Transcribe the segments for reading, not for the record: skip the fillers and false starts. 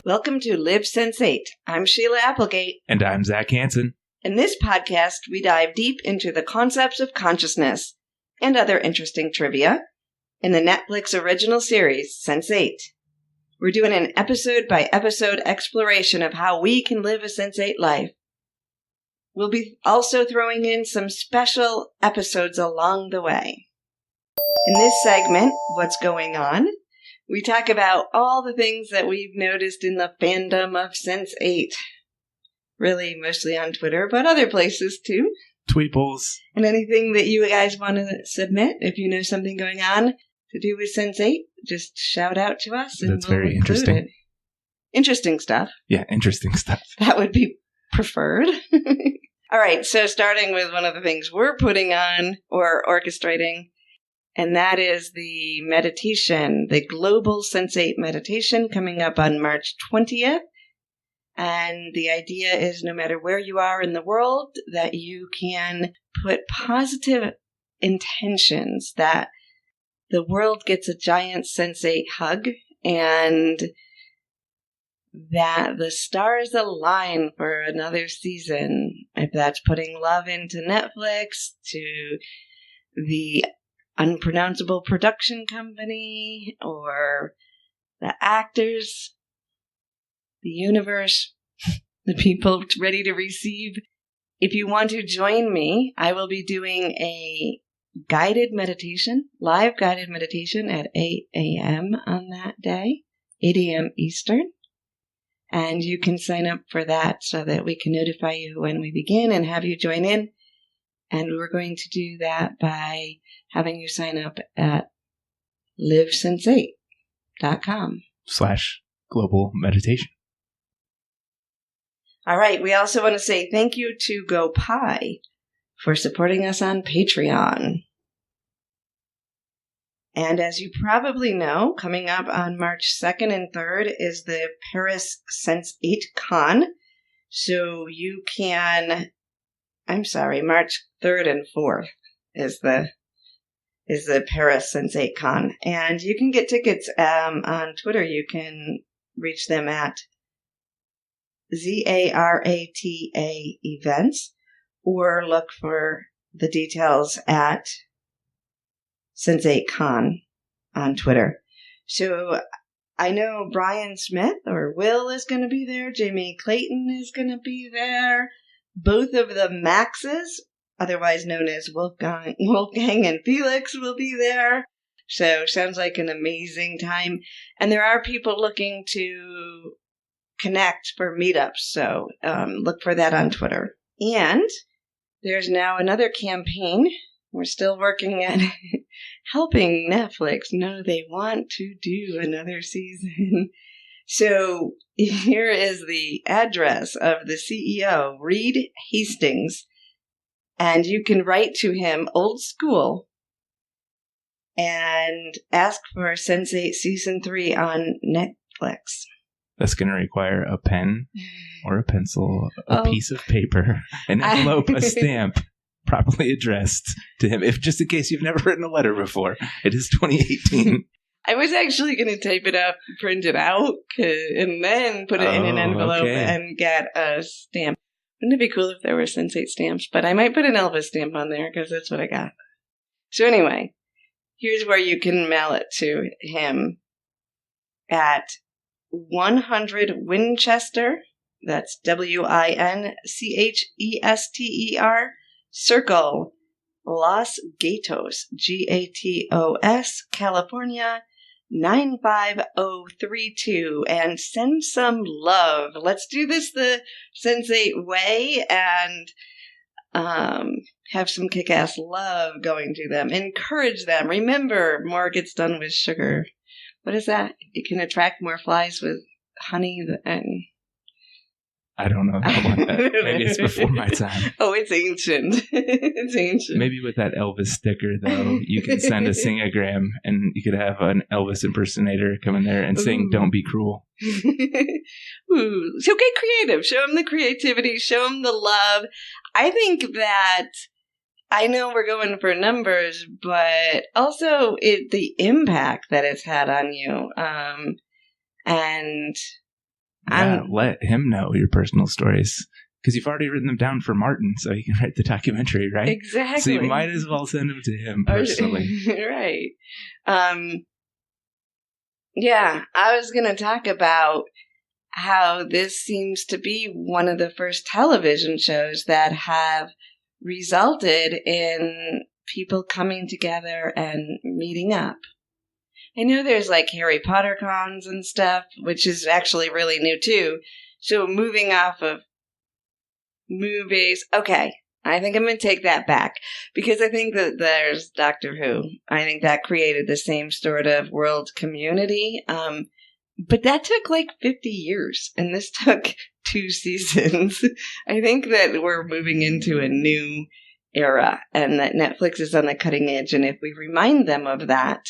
Welcome to Live Sense8. I'm Sheila Applegate. And I'm Zac Hansen. In this podcast, we dive deep into the concepts of consciousness and other interesting trivia in the Netflix original series, Sense8. We're doing an episode-by-episode exploration of how we can live a Sense8 life. We'll be also throwing in some special episodes along the way. In this segment, What's Going On?, we talk about all the things that we've noticed in the fandom of Sense8. Really, mostly on Twitter, but other places too. Tweeples. And anything that you guys want to submit, if you know something going on to do with Sense8, just shout out to us. And That's very interesting. It. Interesting stuff. Yeah, interesting stuff. That would be preferred. All right, so starting with one of the things we're putting on or orchestrating, and that is the meditation, the Global Sense8 meditation coming up on March 20th. And the idea is no matter where you are in the world, that you can put positive intentions that the world gets a giant Sense8 hug and that the stars align for another season. If that's putting love into Netflix, to the unpronounceable production company, or the actors, the universe, the people ready to receive. If you want to join me, I will be doing a guided meditation, live guided meditation at 8 a.m. on that day, 8 a.m. Eastern. And you can sign up for that so that we can notify you when we begin and have you join in. And we're going to do that by having you sign up at livesense8.com/global meditation. All right. We also want to say thank you to GoPie for supporting us on Patreon. And as you probably know, coming up on March 2nd and 3rd is the Paris Sense8 Con. So you can... March 3rd and 4th is the Paris Sense8 Con. And you can get tickets on Twitter. You can reach them at ZARATA events, or look for the details at Sense8 Con on Twitter. So I know Brian Smith or Will is going to be there. Jamie Clayton is going to be there. Both of the Maxes, otherwise known as Wolfgang and Felix, will be there. So sounds like an amazing time. And there are people looking to connect for meetups. So look for that on Twitter. And there's now another campaign. We're still working at helping Netflix know they want to do another season. So here is the address of the CEO, Reed Hastings, and you can write to him old school and ask for Sense8 Season 3 on Netflix. That's going to require a pen or a pencil, a piece of paper, an envelope, a stamp, properly addressed to him, if just in case you've never written a letter before. It is 2018. I was actually going to type it up, print it out, and then put it in an envelope and get a stamp. Wouldn't it be cool if there were Sense8 stamps? But I might put an Elvis stamp on there because that's what I got. So anyway, here's where you can mail it to him at 100 Winchester. That's WINCHESTER Circle, Los Gatos, GATOS, California, 95032, and send some love. Let's do this the Sense8 way and have some kick-ass love going to them. Encourage them. Remember, more gets done with sugar. What is that? You can attract more flies with honey and I don't know about that. Maybe it's before my time. Oh, it's ancient. It's ancient. Maybe with that Elvis sticker, though, you can send a sing-a-gram and you could have an Elvis impersonator come in there and sing Don't Be Cruel. Ooh. So get creative. Show them the creativity. Show them the love. I think that, I know we're going for numbers, but also the impact that it's had on you. And let him know your personal stories. Because you've already written them down for Martin, so he can write the documentary, right? Exactly. So you might as well send them to him personally. Right. Yeah, I was going to talk about how this seems to be one of the first television shows that have resulted in people coming together and meeting up. I know there's like Harry Potter cons and stuff, which is actually really new too. So moving off of movies, okay, I think I'm going to take that back because I think that there's Doctor Who. I think that created the same sort of world community. But that took like 50 years and this took 2 seasons. I think that we're moving into a new era and that Netflix is on the cutting edge. And if we remind them of that,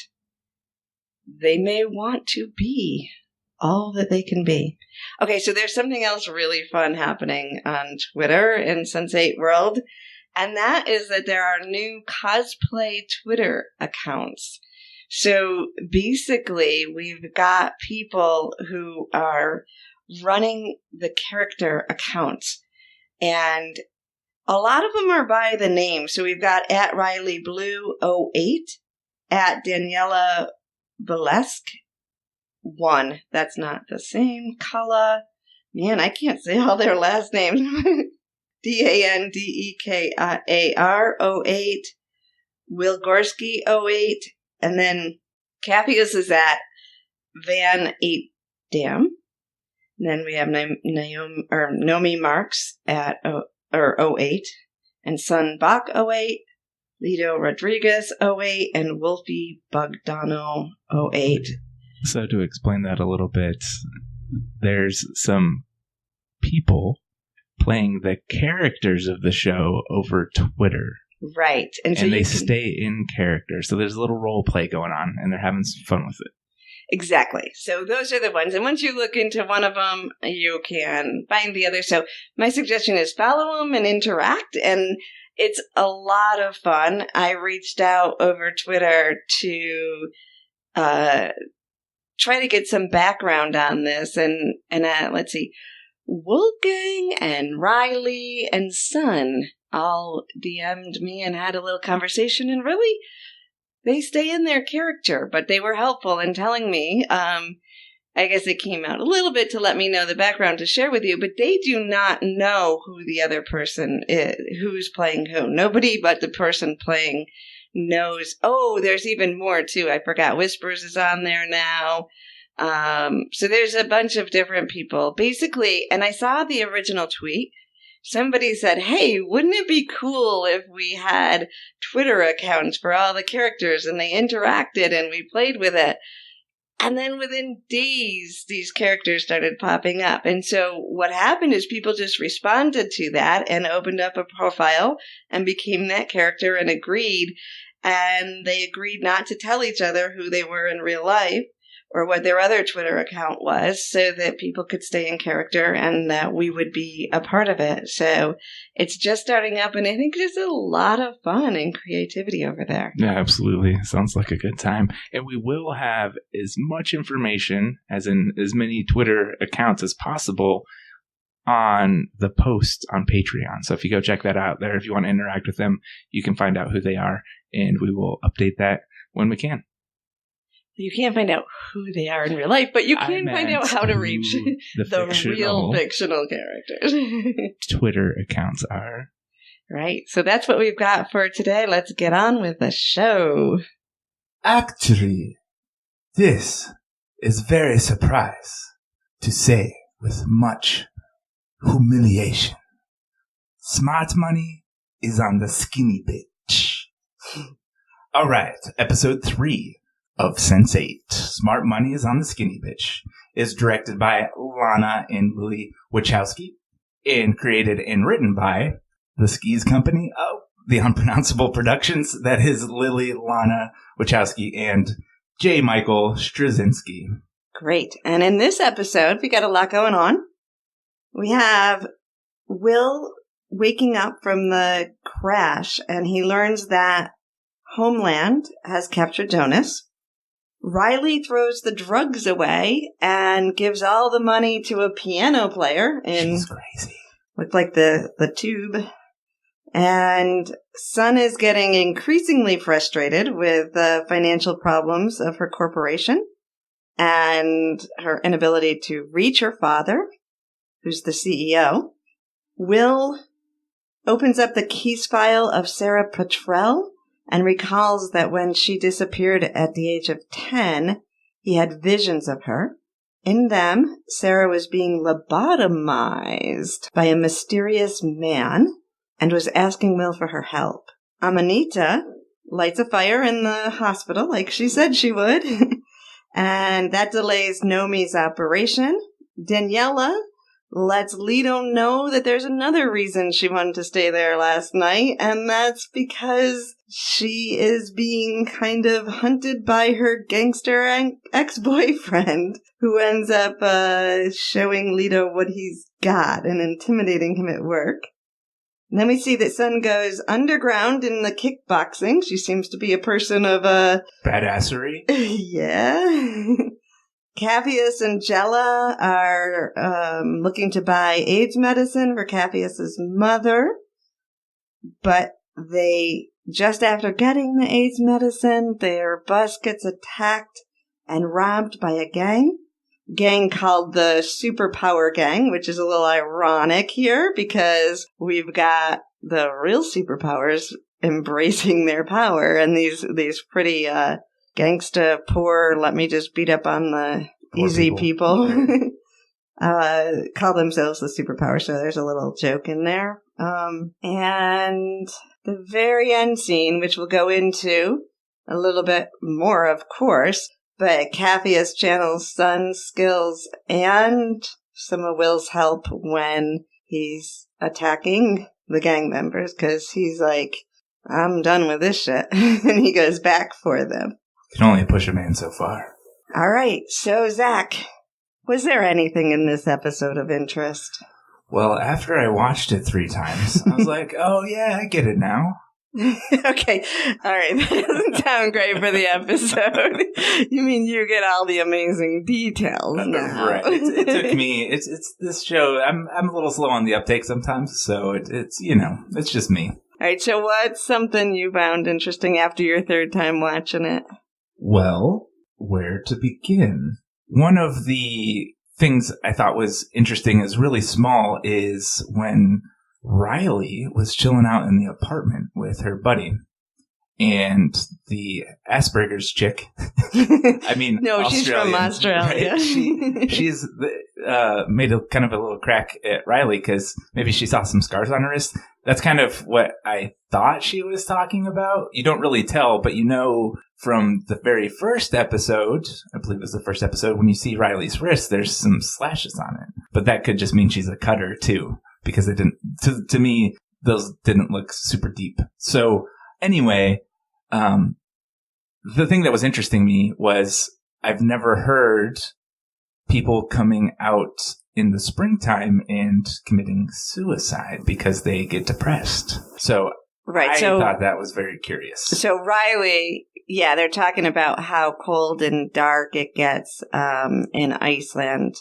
they may want to be all that they can be. Okay, so there's something else really fun happening on Twitter in Sense8 World, and that is that there are new cosplay Twitter accounts. So basically, we've got people who are running the character accounts, and a lot of them are by the name. So we've got at RileyBlue08, at Daniela Valesque 1. That's not the same. Kala. Man, I can't say all their last names. DANDEKAR 08. Wilgorski 08. And then Cappius is at Van 8 Dam. And then we have Nomi Marks at 08. And Sun Bach 08. Lito Rodriguez 08 and Wolfie Bogdano 08. So to explain that a little bit, there's some people playing the characters of the show over Twitter. Right. And they stay in character. So there's a little role play going on and they're having some fun with it. Exactly. So those are the ones. And once you look into one of them, you can find the other. So my suggestion is follow them and interact, and it's a lot of fun. I reached out over Twitter to try to get some background on this. And let's see, Wolfgang and Riley and Son all DM'd me and had a little conversation. And really, they stay in their character, but they were helpful in telling me. I guess it came out a little bit to let me know the background to share with you, but they do not know who the other person is, who's playing who. Nobody but the person playing knows. Oh, there's even more too. I forgot Whispers is on there now. So there's a bunch of different people basically. And I saw the original tweet. Somebody said, hey, wouldn't it be cool if we had Twitter accounts for all the characters and they interacted and we played with it? And then within days, these characters started popping up. And so what happened is people just responded to that and opened up a profile and became that character and agreed. And they agreed not to tell each other who they were in real life or what their other Twitter account was, so that people could stay in character and that we would be a part of it. So it's just starting up, and I think there's a lot of fun and creativity over there. Yeah, absolutely. Sounds like a good time. And we will have as much information, as in as many Twitter accounts as possible, on the post on Patreon. So if you go check that out there, if you want to interact with them, you can find out who they are, and we will update that when we can. You can't find out who they are in real life, but you can find out how to reach the real fictional characters. Twitter accounts are. Right. So that's what we've got for today. Let's get on with the show. Actually, this is very surprise, to say with much humiliation. Smart money is on the skinny bitch. All right, episode 3 of Sense8. Smart Money is on the Skinny Bitch is directed by Lana and Lily Wachowski. and created and written by the Skis Company of the Unpronounceable Productions. That is Lily Lana Wachowski and J. Michael Straczynski. Great. And in this episode, we got a lot going on. We have Will waking up from the crash, and he learns that Homeland has captured Jonas. Riley throws the drugs away and gives all the money to a piano player. She's crazy. Looked like the tube. And Sun is getting increasingly frustrated with the financial problems of her corporation and her inability to reach her father, who's the CEO. Will opens up the case file of Sarah Petrell and recalls that when she disappeared at the age of 10, he had visions of her. In them, Sarah was being lobotomized by a mysterious man and was asking Will for her help. Amanita lights a fire in the hospital like she said she would, and that delays Nomi's operation. Daniela lets Lito know that there's another reason she wanted to stay there last night, and that's because she is being kind of hunted by her gangster ex-boyfriend, who ends up showing Lito what he's got and intimidating him at work. And then we see that Sun goes underground in the kickboxing. She seems to be a person of badassery. Yeah. Capheus and Jella are looking to buy AIDS medicine for Capheus's mother, but just after getting the AIDS medicine, their bus gets attacked and robbed by a gang called the Superpower Gang, which is a little ironic here because we've got the real superpowers embracing their power, and these pretty gangsta, poor, let me just beat up on the poor easy people call themselves the Superpower, so there's a little joke in there. And the very end scene, which we'll go into a little bit more, of course, but Capheus channels Sun's skills and some of Will's help when he's attacking the gang members, because he's like, I'm done with this shit, and he goes back for them. Can only push a man so far. All right, so Zach, was there anything in this episode of interest? Well, after I watched it 3 times, I was like, oh yeah, I get it now. Okay, all right, that doesn't sound great for the episode. You mean you get all the amazing details now. Right. It took me, it's this show, I'm a little slow on the uptake sometimes, so it's it's just me. All right, so what's something you found interesting after your 3rd time watching it? Well, where to begin? One of the things I thought was interesting, is really small, is when Riley was chilling out in the apartment with her buddy, and the Asperger's chick. I mean, no, she's from Australia. Right? She's made a kind of a little crack at Riley because maybe she saw some scars on her wrist. That's kind of what I thought she was talking about. You don't really tell, but from the very first episode, I believe it was the first episode, when you see Riley's wrist, there's some slashes on it. But that could just mean she's a cutter too, because it didn't. To me, those didn't look super deep. So anyway, the thing that was interesting me was I've never heard people coming out in the springtime and committing suicide because they get depressed. So right, I thought that was very curious. So Riley, yeah, they're talking about how cold and dark it gets in Iceland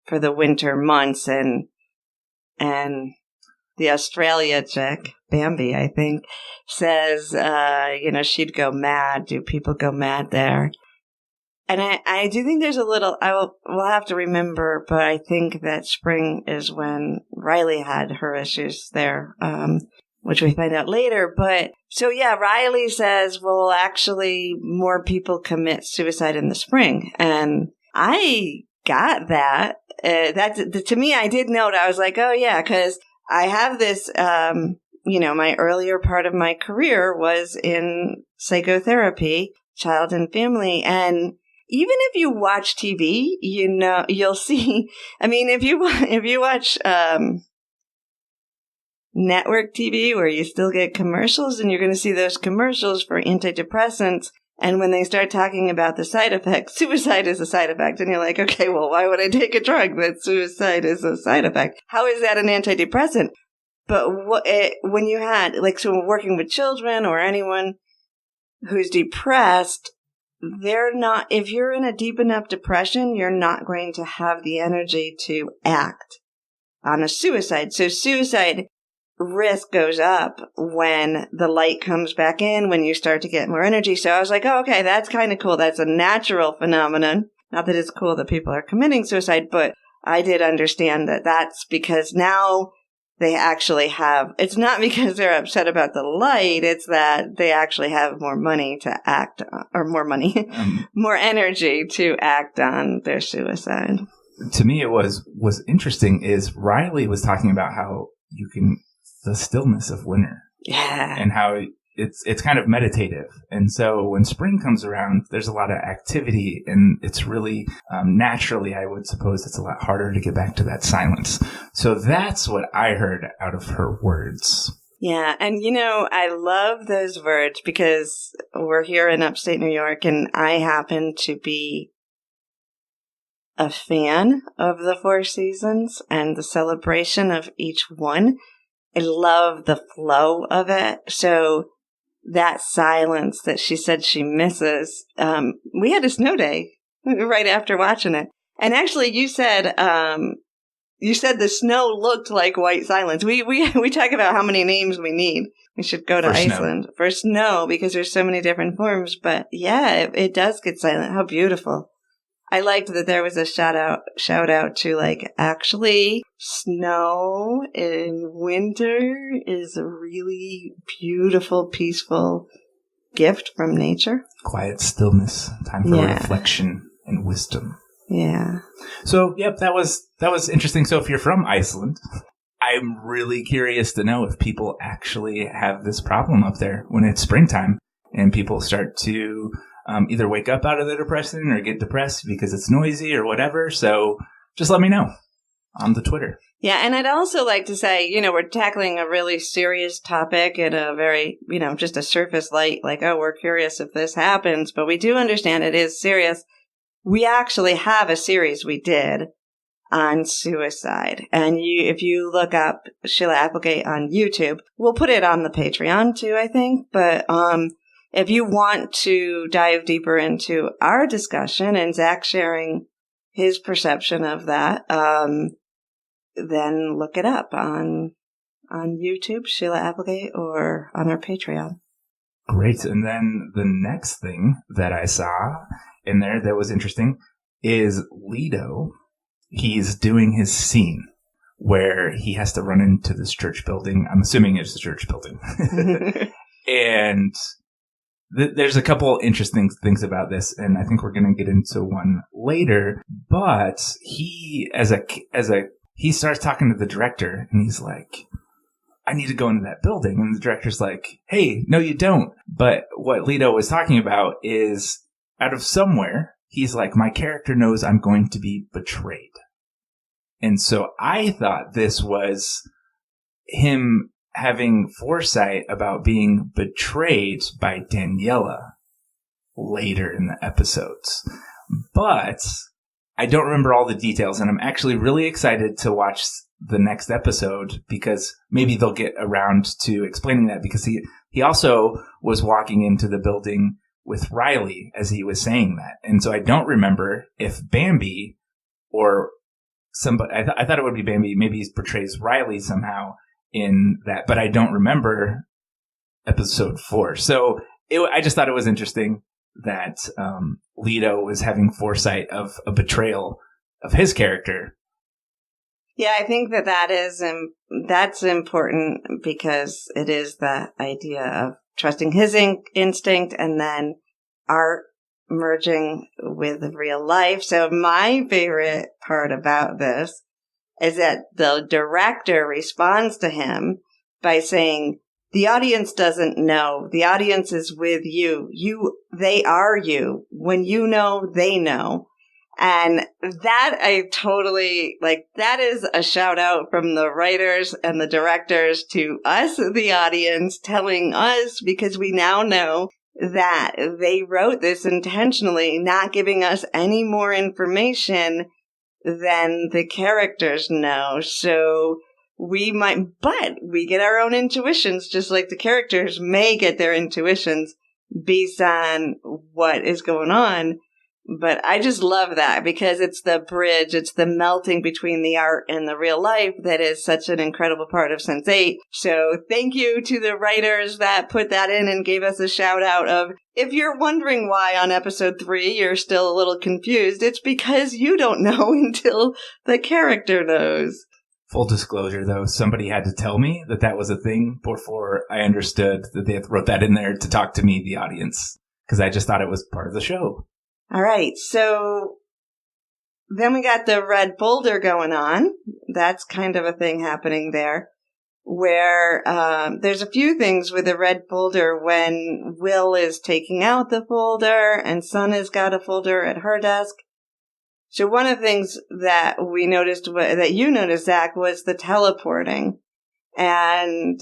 for the winter months, and the Australia chick, Bambi, I think, says, she'd go mad. Do people go mad there? And I do think there's a little, we'll have to remember, but I think that spring is when Riley had her issues there, which we find out later. But so, yeah, Riley says, well, actually, more people commit suicide in the spring. And I got that. To me, I did note, I was like, oh, yeah, because I have this, my earlier part of my career was in psychotherapy, child and family. And even if you watch TV, you'll see, I mean, if you watch network TV where you still get commercials, and you're going to see those commercials for antidepressants. And when they start talking about the side effects, suicide is a side effect. And you're like, okay, well, why would I take a drug that suicide is a side effect? How is that an antidepressant? But when you had, like, so working with children or anyone who's depressed, they're not, if you're in a deep enough depression, you're not going to have the energy to act on a suicide. So suicide risk goes up when the light comes back in, when you start to get more energy. So I was like, oh, okay, that's kind of cool. That's a natural phenomenon. Not that it's cool that people are committing suicide, but I did understand that that's because now they actually have, it's not because they're upset about the light, it's that they actually have more money to act, or more money, more energy to act on their suicide. To me, it was interesting is Riley was talking about how you can, the stillness of winter. Yeah. And how it's kind of meditative. And so when spring comes around, there's a lot of activity, and it's really naturally, I would suppose, it's a lot harder to get back to that silence. So that's what I heard out of her words. Yeah. And, I love those words because we're here in upstate New York, and I happen to be a fan of the 4 seasons and the celebration of each one. I love the flow of it. So that silence that she said she misses, we had a snow day right after watching it. And actually you said the snow looked like white silence. We talk about how many names we need. We should go to Iceland for snow because there's so many different forms. But yeah, it does get silent. How beautiful. I liked that there was a shout out to, like, actually snow in winter is a really beautiful, peaceful gift from nature. Quiet stillness, time for reflection and wisdom. Yeah. So, yep, that was interesting. So if you're from Iceland, I'm really curious to know if people actually have this problem up there when it's springtime and people start to either wake up out of the depression or get depressed because it's noisy or whatever. So just let me know on the Twitter. Yeah, and I'd also like to say, we're tackling a really serious topic in a very, just a surface light, like, oh, we're curious if this happens, but we do understand it is serious. We actually have a series we did on suicide. And if you look up Sheila Applegate on YouTube, we'll put it on the Patreon too, I think, but if you want to dive deeper into our discussion and Zac sharing his perception of that, then look it up on YouTube, Sheila Applegate, or on our Patreon. Great. And then the next thing that I saw in there that was interesting is Lito. He's doing his scene where he has to run into this church building. I'm assuming it's the church building. And there's a couple interesting things about this, and I think we're going to get into one later. But he, he starts talking to the director, and he's like, "I need to go into that building." And the director's like, "Hey, no, you don't." But what Lito was talking about is, out of somewhere, he's like, "My character knows I'm going to be betrayed." And so I thought this was him having foresight about being betrayed by Daniela later in the episodes. But I don't remember all the details, and I'm actually really excited to watch the next episode because maybe they'll get around to explaining that, because he also was walking into the building with Riley as he was saying that. And so I don't remember if Bambi or somebody, I thought it would be Bambi, maybe he portrays Riley somehow in that, but I don't remember episode 4. So I just thought it was interesting that Lito was having foresight of a betrayal of his character. Yeah, I think that's important because it is the idea of trusting his instinct and then art merging with real life. So my favorite part about this is that the director responds to him by saying, the audience doesn't know. The audience is with you. They are you. When you know, they know. And that I totally, like, that is a shout out from the writers and the directors to us, the audience, telling us, because we now know that they wrote this intentionally, not giving us any more information than the characters know. So we get our own intuitions, just like the characters may get their intuitions based on what is going on. But I just love that because it's the bridge, it's the melting between the art and the real life that is such an incredible part of Sense8. So thank you to the writers that put that in and gave us a shout out of, if you're wondering why on episode 3 you're still a little confused, it's because you don't know until the character knows. Full disclosure, though, somebody had to tell me that that was a thing before I understood that they wrote that in there to talk to me, the audience, because I just thought it was part of the show. All right, so then we got the red folder going on. That's kind of a thing happening there, where there's a few things with the red folder when Will is taking out the folder and Sun has got a folder at her desk. So one of the things that we noticed, that you noticed, Zach, was the teleporting. And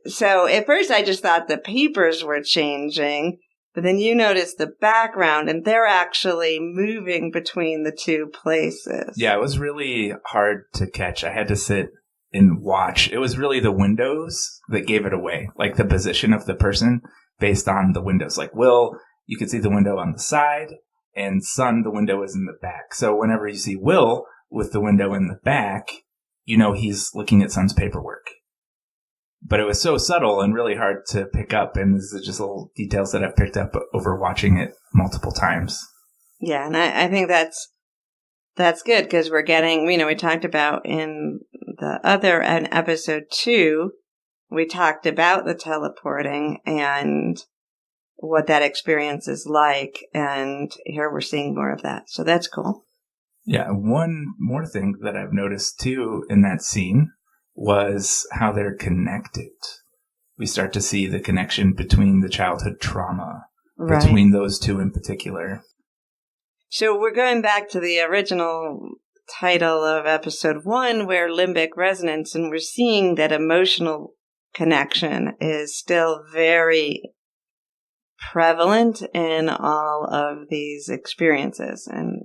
so at first I just thought the papers were changing. But then you notice the background, and they're actually moving between the two places. Yeah, it was really hard to catch. I had to sit and watch. It was really the windows that gave it away, like the position of the person based on the windows. Like Will, you could see the window on the side, and Sun, the window is in the back. So whenever you see Will with the window in the back, you know he's looking at Sun's paperwork. But it was so subtle and really hard to pick up. And this is just little details that I've picked up over watching it multiple times. Yeah, and I think that's good because we're getting, we talked about in the other, in episode 2, we talked about the teleporting and what that experience is like. And here we're seeing more of that. So that's cool. Yeah, one more thing that I've noticed too in that scene was how they're connected. We start to see the connection between the childhood trauma, between those two in particular. So we're going back to the original title of episode 1, where limbic resonance, and we're seeing that emotional connection is still very prevalent in all of these experiences and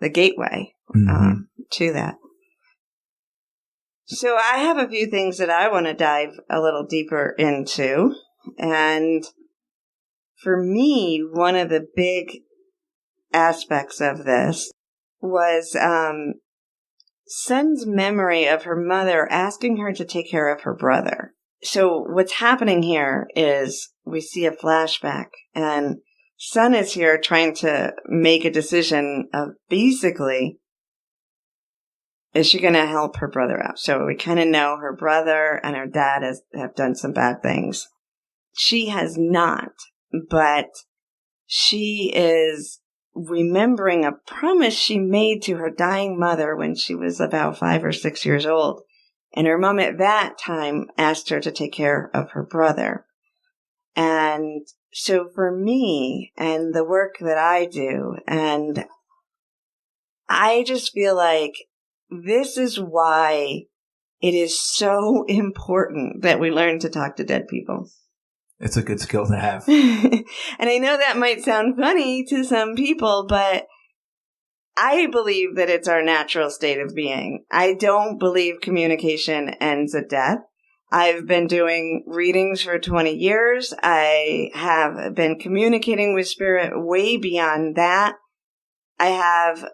the gateway to that. So I have a few things that I want to dive a little deeper into. And for me, one of the big aspects of this was Sun's memory of her mother asking her to take care of her brother. So what's happening here is we see a flashback, and Sun is here trying to make a decision of basically, is she going to help her brother out? So we kind of know her brother and her dad have done some bad things. She has not, but she is remembering a promise she made to her dying mother when she was about 5 or 6 years old. And her mom at that time asked her to take care of her brother. And so for me and the work that I do, and I just feel like this is why it is so important that we learn to talk to dead people. It's a good skill to have. And I know that might sound funny to some people, but I believe that it's our natural state of being. I don't believe communication ends at death. I've been doing readings for 20 years. I have been communicating with spirit way beyond that. I have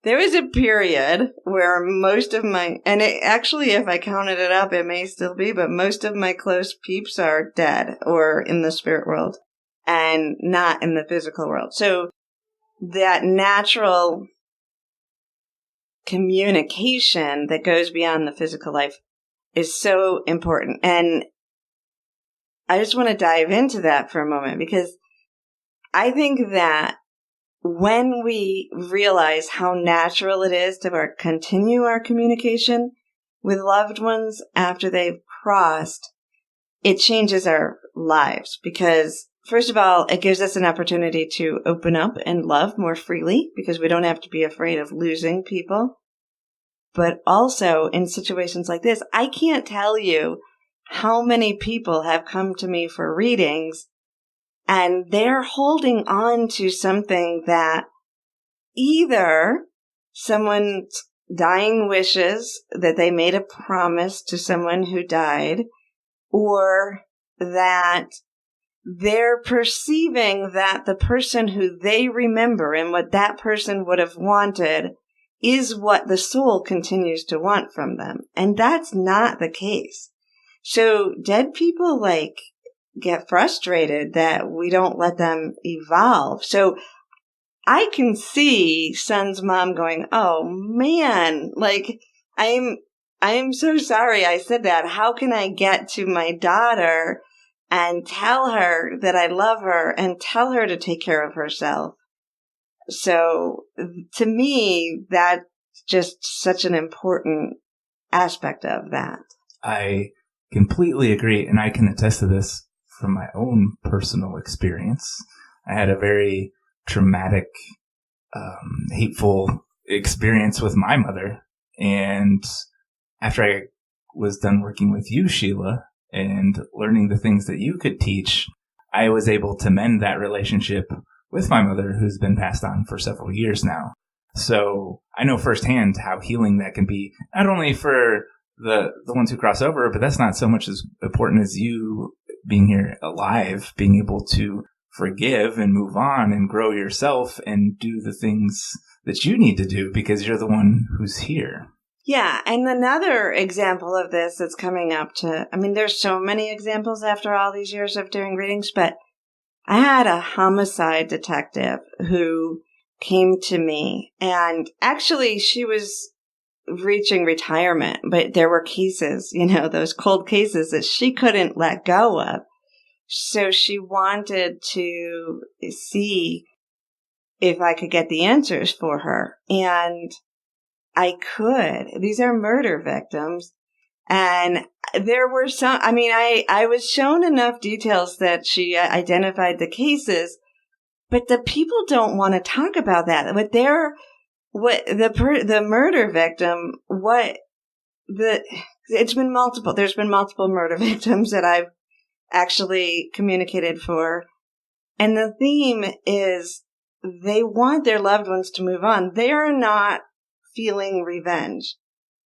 there was a period where most of my, and it actually, if I counted it up, it may still be, but most of my close peeps are dead or in the spirit world and not in the physical world. So that natural communication that goes beyond the physical life is so important. And I just want to dive into that for a moment because I think that when we realize how natural it is to continue our communication with loved ones after they've crossed, it changes our lives. Because first of all, it gives us an opportunity to open up and love more freely because we don't have to be afraid of losing people. But also in situations like this, I can't tell you how many people have come to me for readings and they're holding on to something that either someone's dying wishes that they made a promise to someone who died, or that they're perceiving that the person who they remember and what that person would have wanted is what the soul continues to want from them. And that's not the case. So dead people get frustrated that we don't let them evolve. So I can see Son's mom going, oh man, I'm so sorry I said that. How can I get to my daughter and tell her that I love her and tell her to take care of herself? So to me, that's just such an important aspect of that. I completely agree, and I can attest to this from my own personal experience. I had a very traumatic, hateful experience with my mother, and after I was done working with you, Sheila, and learning the things that you could teach, I was able to mend that relationship with my mother, who's been passed on for several years now. So I know firsthand how healing that can be, not only for the ones who cross over, but that's not so much as important as you being here alive, being able to forgive and move on and grow yourself and do the things that you need to do because you're the one who's here. Yeah, and another example of this that's coming up there's so many examples after all these years of doing readings, but I had a homicide detective who came to me, and actually she was reaching retirement, but there were cases, those cold cases that she couldn't let go of. So she wanted to see if I could get the answers for her. And I could. These are murder victims. And there were some, I was shown enough details that she identified the cases, but the people don't want to talk about that. But the murder victim, there's been multiple murder victims that I've actually communicated for. And the theme is they want their loved ones to move on. They are not feeling revenge.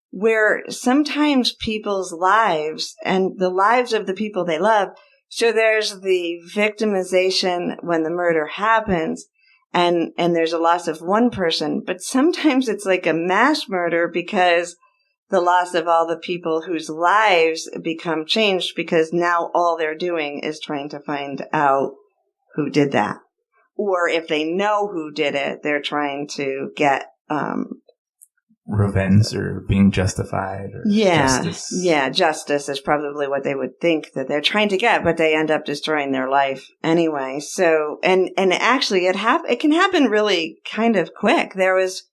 Where sometimes people's lives and the lives of the people they love, so there's the victimization when the murder happens and there's a loss of one person, but sometimes it's like a mass murder because the loss of all the people whose lives become changed because now all they're doing is trying to find out who did that. Or if they know who did it, they're trying to get revenge or being justified or justice. Yeah, justice is probably what they would think that they're trying to get, but they end up destroying their life anyway. So, and actually it can happen really kind of quick. There was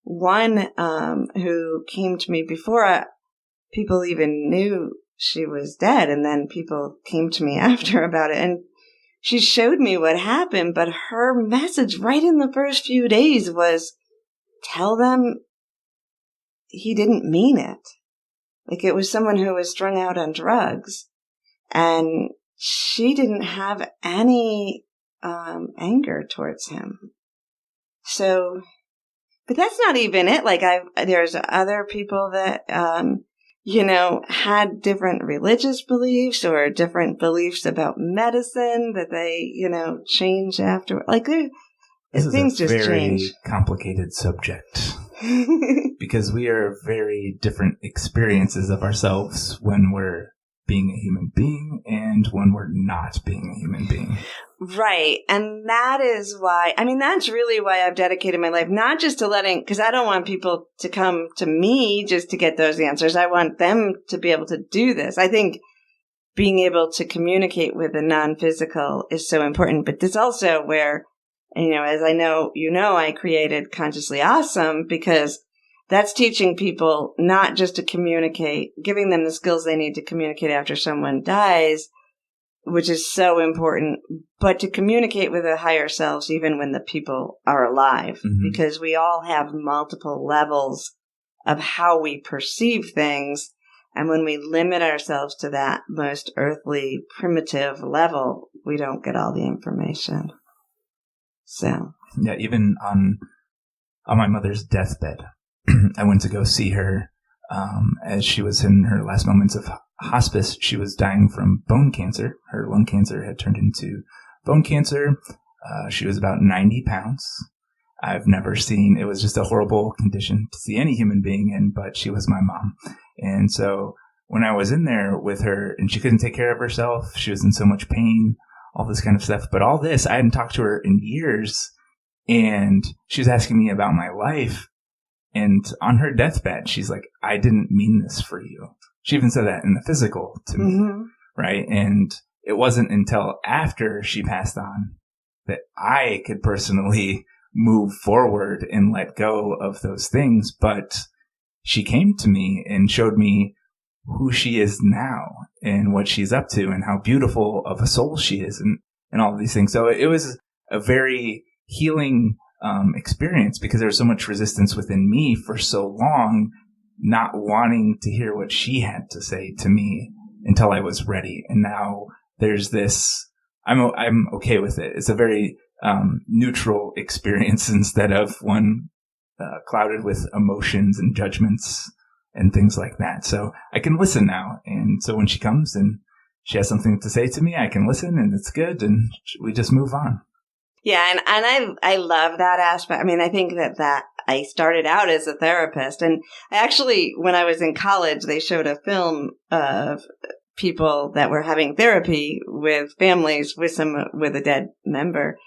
one who came to me before people even knew she was dead, and then people came to me after about it, and she showed me what happened, but her message right in the first few days was, tell them he didn't mean it. Like it was someone who was strung out on drugs, and she didn't have any anger towards him. So, but that's not even it. Like there's other people that, had different religious beliefs or different beliefs about medicine that they, change after. Like things just change. This is a very complicated subject. Because we are very different experiences of ourselves when we're being a human being and when we're not being a human being. Right. And that is why, that's really why I've dedicated my life, not just to because I don't want people to come to me just to get those answers. I want them to be able to do this. I think being able to communicate with the non-physical is so important, but this also where, as I know, I created Consciously Awesome because that's teaching people not just to communicate, giving them the skills they need to communicate after someone dies, which is so important, but to communicate with the higher selves even when the people are alive, because we all have multiple levels of how we perceive things. And when we limit ourselves to that most earthly, primitive level, we don't get all the information. So, yeah, even on my mother's deathbed, I went to go see her as she was in her last moments of hospice. She was dying from bone cancer. Her lung cancer had turned into bone cancer. She was about 90 pounds. I've never seen, it was just a horrible condition to see any human being in, but she was my mom. And so when I was in there with her and she couldn't take care of herself, she was in so much pain, all this kind of stuff. But all this, I hadn't talked to her in years, and she was asking me about my life. And on her deathbed, she's like, I didn't mean this for you. She even said that in the physical to me, right? And it wasn't until after she passed on that I could personally move forward and let go of those things. But she came to me and showed me who she is now and what she's up to and how beautiful of a soul she is and all of these things. So it was a very healing experience, because there was so much resistance within me for so long, not wanting to hear what she had to say to me until I was ready. And now there's this, I'm okay with it. It's a very neutral experience instead of one clouded with emotions and judgments and things like that. So I can listen now. And so when she comes and she has something to say to me, I can listen, and it's good. And we just move on. Yeah. And I love that aspect. I mean, I think that I started out as a therapist, and actually, when I was in college, they showed a film of people that were having therapy with families with a dead member.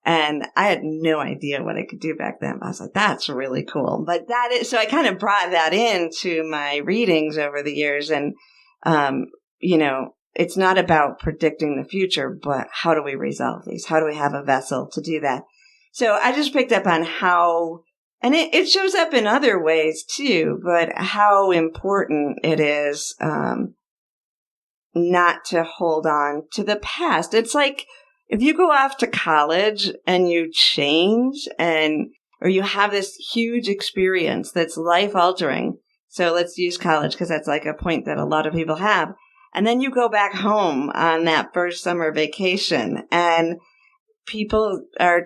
And I had no idea what I could do back then. I was like, that's really cool. But so I kind of brought that into my readings over the years. And, it's not about predicting the future, but how do we resolve these? How do we have a vessel to do that? So I just picked up on how, and it shows up in other ways too, but how important it is, not to hold on to the past. It's like, if you go off to college and you change or you have this huge experience that's life altering. So let's use college because that's like a point that a lot of people have. And then you go back home on that first summer vacation and people are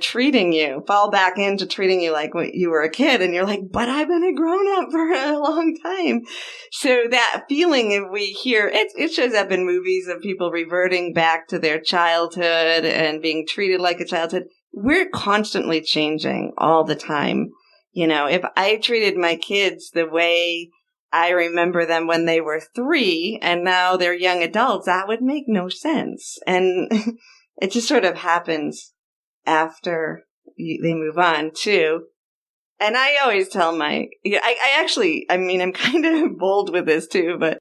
fall back into treating you like when you were a kid. And you're like, but I've been a grown up for a long time. So that feeling, if we hear it shows up in movies of people reverting back to their childhood and being treated like a childhood. We're constantly changing all the time. If I treated my kids the way I remember them when they were 3 and now they're young adults, that would make no sense. And it just sort of happens after they move on too. And I always tell I'm kind of bold with this too, but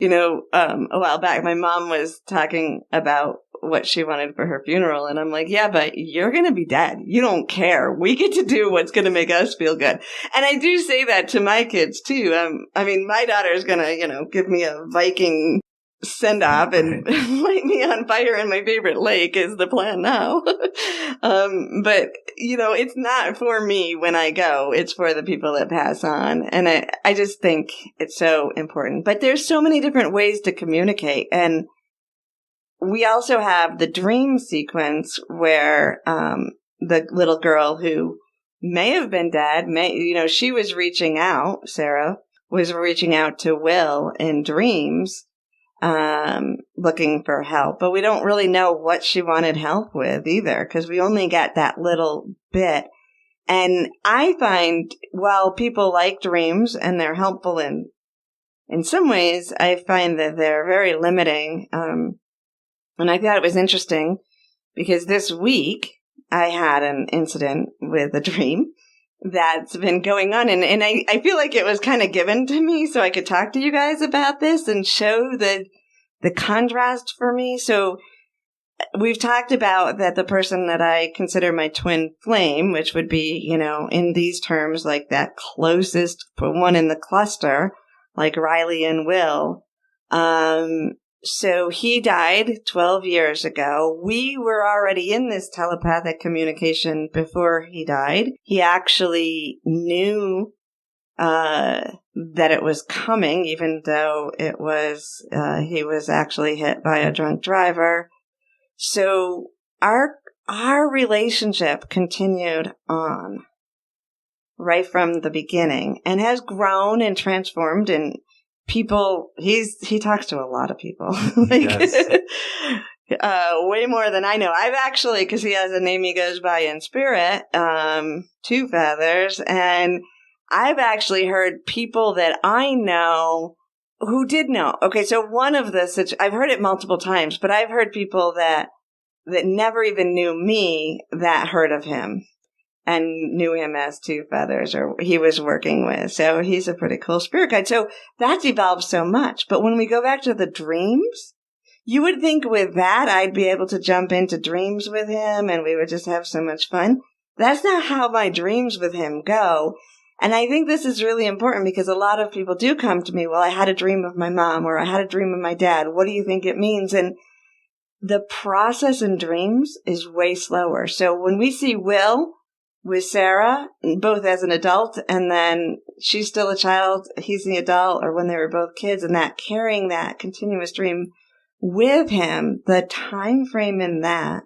a while back, my mom was talking about what she wanted for her funeral. And I'm like, yeah, but you're going to be dead. You don't care. We get to do what's going to make us feel good. And I do say that to my kids too. My daughter is going to, give me a Viking send off and light me on fire in my favorite lake is the plan now. But it's not for me when I go, it's for the people that pass on. And I just think it's so important, but there's so many different ways to communicate. And we also have the dream sequence where, the little girl who may have been dead, she was reaching out, Sarah was reaching out to Will in dreams, looking for help, but we don't really know what she wanted help with either, because we only got that little bit. And I find, while people like dreams and they're helpful in some ways, I find that they're very limiting. And I thought it was interesting because this week I had an incident with a dream that's been going on. And I feel like it was kind of given to me so I could talk to you guys about this and show the contrast for me. So we've talked about that the person that I consider my twin flame, which would be, in these terms, like that closest one in the cluster, like Riley and Will, So he died 12 years ago. We were already in this telepathic communication before he died. He actually knew that it was coming, even though it was he was actually hit by a drunk driver. So our relationship continued on right from the beginning and has grown and transformed, and people, he talks to a lot of people. Way more than I know. I've actually, because he has a name he goes by in spirit, Two Feathers, and I've actually heard people that I know who did know. Okay, so one of the, I've heard it multiple times, but I've heard people that never even knew me that heard of him and knew him as Two Feathers, or he was working with. So he's a pretty cool spirit guide. So that's evolved so much. But when we go back to the dreams, you would think with that I'd be able to jump into dreams with him and we would just have so much fun. That's not how my dreams with him go. And I think this is really important because a lot of people do come to me, well, I had a dream of my mom, or I had a dream of my dad. What do you think it means? And the process in dreams is way slower. So when we see Will with Sarah, both as an adult, and then she's still a child, he's the adult, or when they were both kids, and that carrying that continuous dream with him, the time frame in that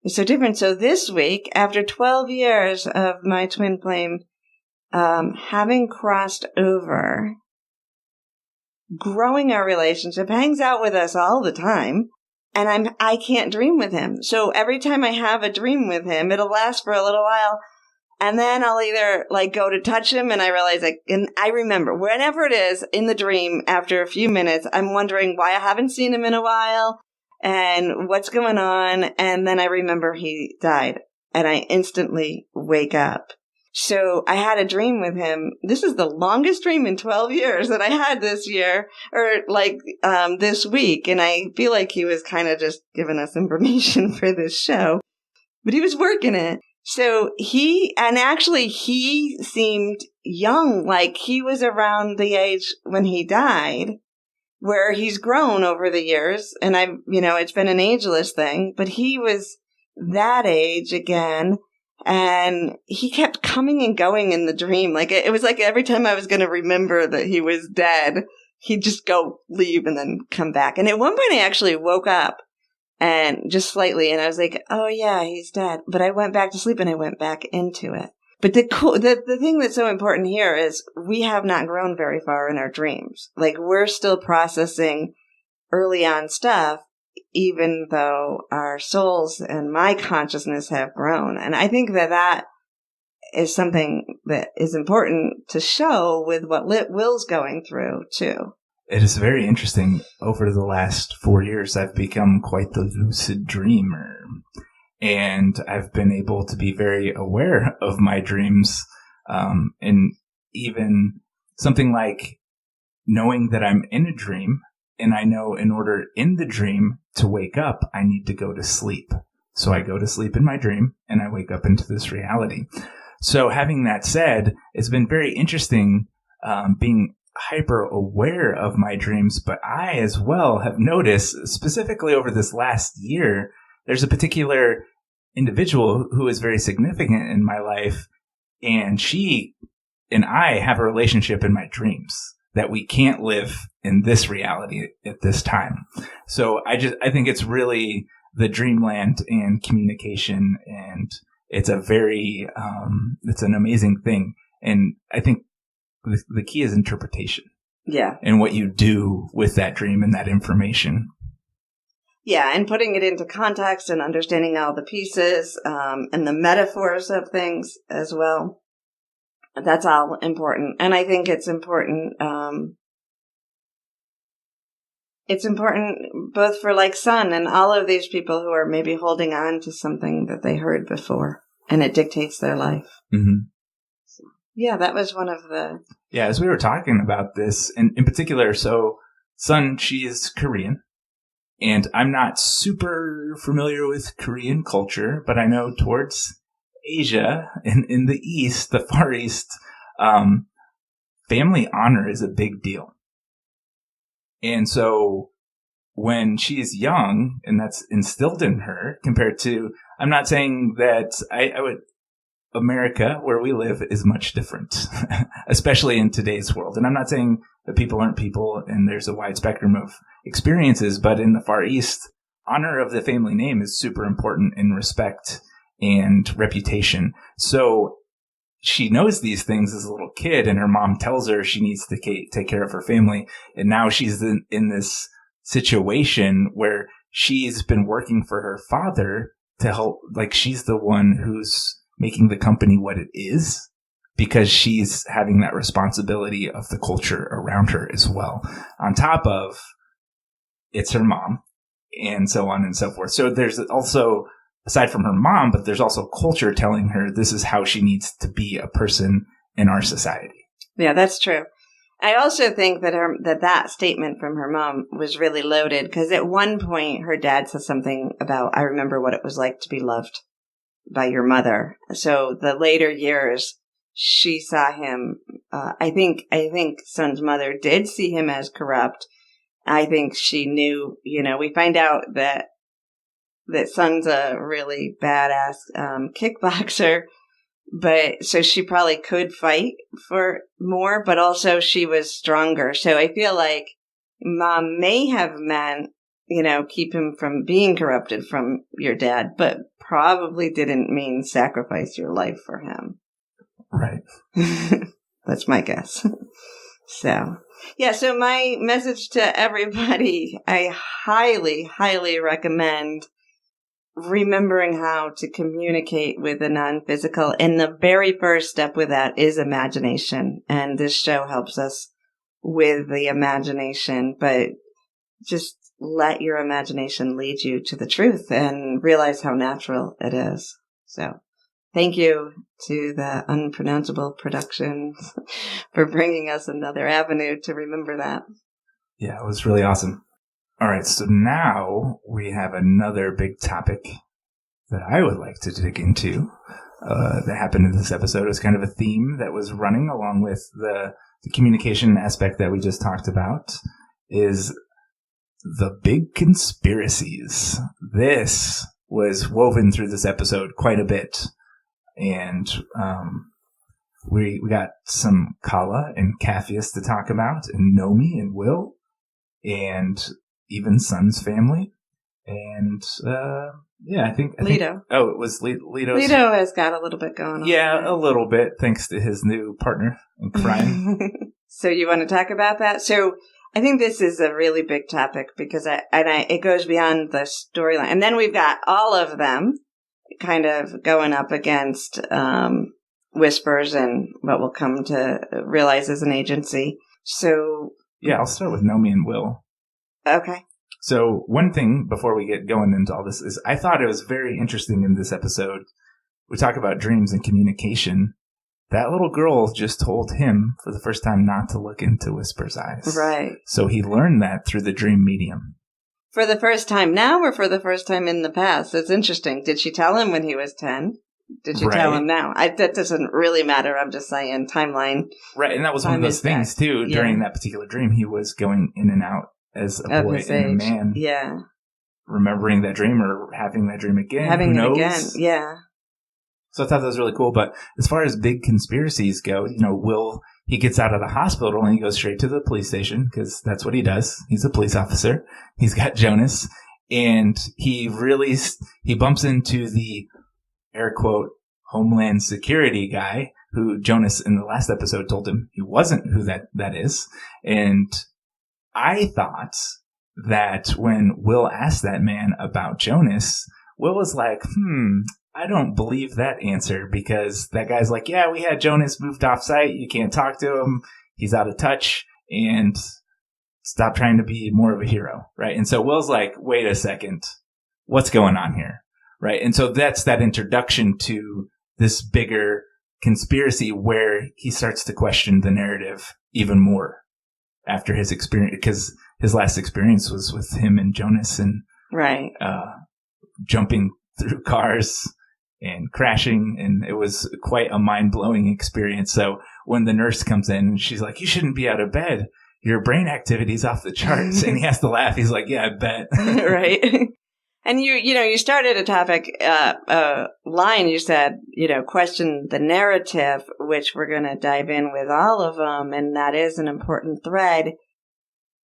is so different. So this week, after 12 years of my twin flame having crossed over, growing our relationship, hangs out with us all the time, and I can't dream with him. So every time I have a dream with him, it'll last for a little while, and then I'll either go to touch him, and I realize and I remember whenever it is in the dream, after a few minutes, I'm wondering why I haven't seen him in a while and what's going on, and then I remember he died, and I instantly wake up. So I had a dream with him. This is the longest dream in 12 years that I had this year, or this week. And I feel like he was kind of just giving us information for this show, but he was working it. So he seemed young, like he was around the age when he died, where he's grown over the years. And it's been an ageless thing, but he was that age again. And he kept coming and going in the dream. It was like every time I was going to remember that he was dead, he'd just go leave and then come back. And at one point I actually woke up and just slightly, and I was like, oh yeah, he's dead. But I went back to sleep and I went back into it. But the thing that's so important here is we have not grown very far in our dreams. We're still processing early on stuff, even though our souls and my consciousness have grown. And I think that is something that is important to show with what Will's going through, too. It is very interesting. Over the last 4 years, I've become quite the lucid dreamer. And I've been able to be very aware of my dreams. And even something like knowing that I'm in a dream, and I know in order in the dream to wake up, I need to go to sleep. So I go to sleep in my dream and I wake up into this reality. So having that said, it's been very interesting being hyper aware of my dreams. But I as well have noticed, specifically over this last year, there's a particular individual who is very significant in my life. And she and I have a relationship in my dreams that we can't live in this reality at this time. So I think it's really the dreamland and communication, and it's a very, it's an amazing thing. And I think the key is interpretation. Yeah. And what you do with that dream and that information. Yeah, and putting it into context and understanding all the pieces, and the metaphors of things as well. That's all important. And I think it's important. It's important both for Sun and all of these people who are maybe holding on to something that they heard before and it dictates their life. Mm-hmm. So, yeah, that was one of the... Yeah, as we were talking about this, and in particular, so Sun, she is Korean. And I'm not super familiar with Korean culture, but I know towards Asia, in the East, the Far East, family honor is a big deal. And so when she's young, and that's instilled in her compared to, I'm not saying that I would, America, where we live, is much different, especially in today's world. And I'm not saying that people aren't people and there's a wide spectrum of experiences, but in the Far East, honor of the family name is super important in respect and reputation. So she knows these things as a little kid, and her mom tells her she needs to take care of her family. And now she's in this situation where she's been working for her father to help, like she's the one who's making the company what it is because she's having that responsibility of the culture around her as well. On top of it's her mom and so on and so forth. So there's also, aside from her mom, but there's also culture telling her this is how she needs to be a person in our society. Yeah, that's true. I also think that that statement from her mom was really loaded because at one point her dad said something about, I remember what it was like to be loved by your mother. So the later years, she saw him, I think Sun's mother did see him as corrupt. I think she knew, we find out that Sun's a really badass kickboxer. But so she probably could fight for more, but also she was stronger. So I feel like mom may have meant, keep him from being corrupted from your dad, but probably didn't mean sacrifice your life for him. Right. That's my guess. So, yeah. So my message to everybody, I highly, highly recommend remembering how to communicate with the non-physical. And the very first step with that is imagination. And this show helps us with the imagination, but just let your imagination lead you to the truth and realize how natural it is. So thank you to the Unpronounceable Productions for bringing us another avenue to remember that. Yeah, it was really awesome. All right, so now we have another big topic that I would like to dig into that happened in this episode. It was kind of a theme that was running along with the communication aspect that we just talked about, is the big conspiracies. This was woven through this episode quite a bit. And we got some Kala and Capheus to talk about, and Nomi and Will, and even Sun's family, and I think Lito. It was Lito. Lito has got a little bit going on. Yeah, a little bit, thanks to his new partner in crime. So you want to talk about that? So I think this is a really big topic because it goes beyond the storyline, and then we've got all of them kind of going up against Whispers and what we'll come to realize as an agency. So yeah, I'll start with Nomi and Will. Okay. So one thing before we get going into all this is I thought it was very interesting in this episode. We talk about dreams and communication. That little girl just told him for the first time not to look into Whisper's eyes. Right. So he learned that through the dream medium. For the first time now or for the first time in the past? It's interesting. Did she tell him when he was 10? Did she tell him now? That doesn't really matter. I'm just saying timeline. Right. And that was one of those things, too. Yeah. During that particular dream, he was going in and out as a boy and a man. Yeah. Remembering that dream or having that dream again. Having Who knows? It again. Yeah. So I thought that was really cool. But as far as big conspiracies go, Will, he gets out of the hospital and he goes straight to the police station because that's what he does. He's a police officer. He's got Jonas. And he bumps into the air quote Homeland Security guy who Jonas in the last episode told him he wasn't who that is. And I thought that when Will asked that man about Jonas, Will was like, I don't believe that answer because that guy's like, yeah, we had Jonas moved off site. You can't talk to him. He's out of touch and stop trying to be more of a hero. Right. And so Will's like, wait a second, what's going on here? Right. And so that's that introduction to this bigger conspiracy where he starts to question the narrative even more after his experience, because his last experience was with him and Jonas and right. Jumping through cars and crashing. And it was quite a mind-blowing experience. So when the nurse comes in and she's like, you shouldn't be out of bed. your brain activity's off the charts. And he has to laugh. He's like, yeah, I bet. Right. And you started a topic, line, you said, question the narrative, which we're going to dive in with all of them. And that is an important thread.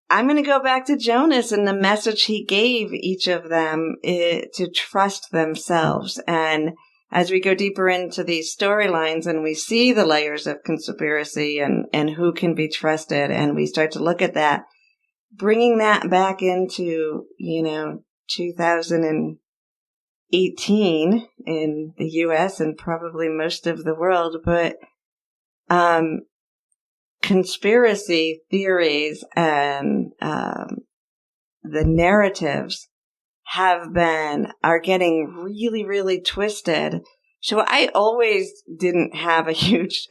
I'm going to go back to Jonas and the message he gave each of them to trust themselves. And as we go deeper into these storylines and we see the layers of conspiracy and who can be trusted, and we start to look at that, bringing that back into, 2018 in the U.S. and probably most of the world, but conspiracy theories and the narratives are getting really, really twisted. So I always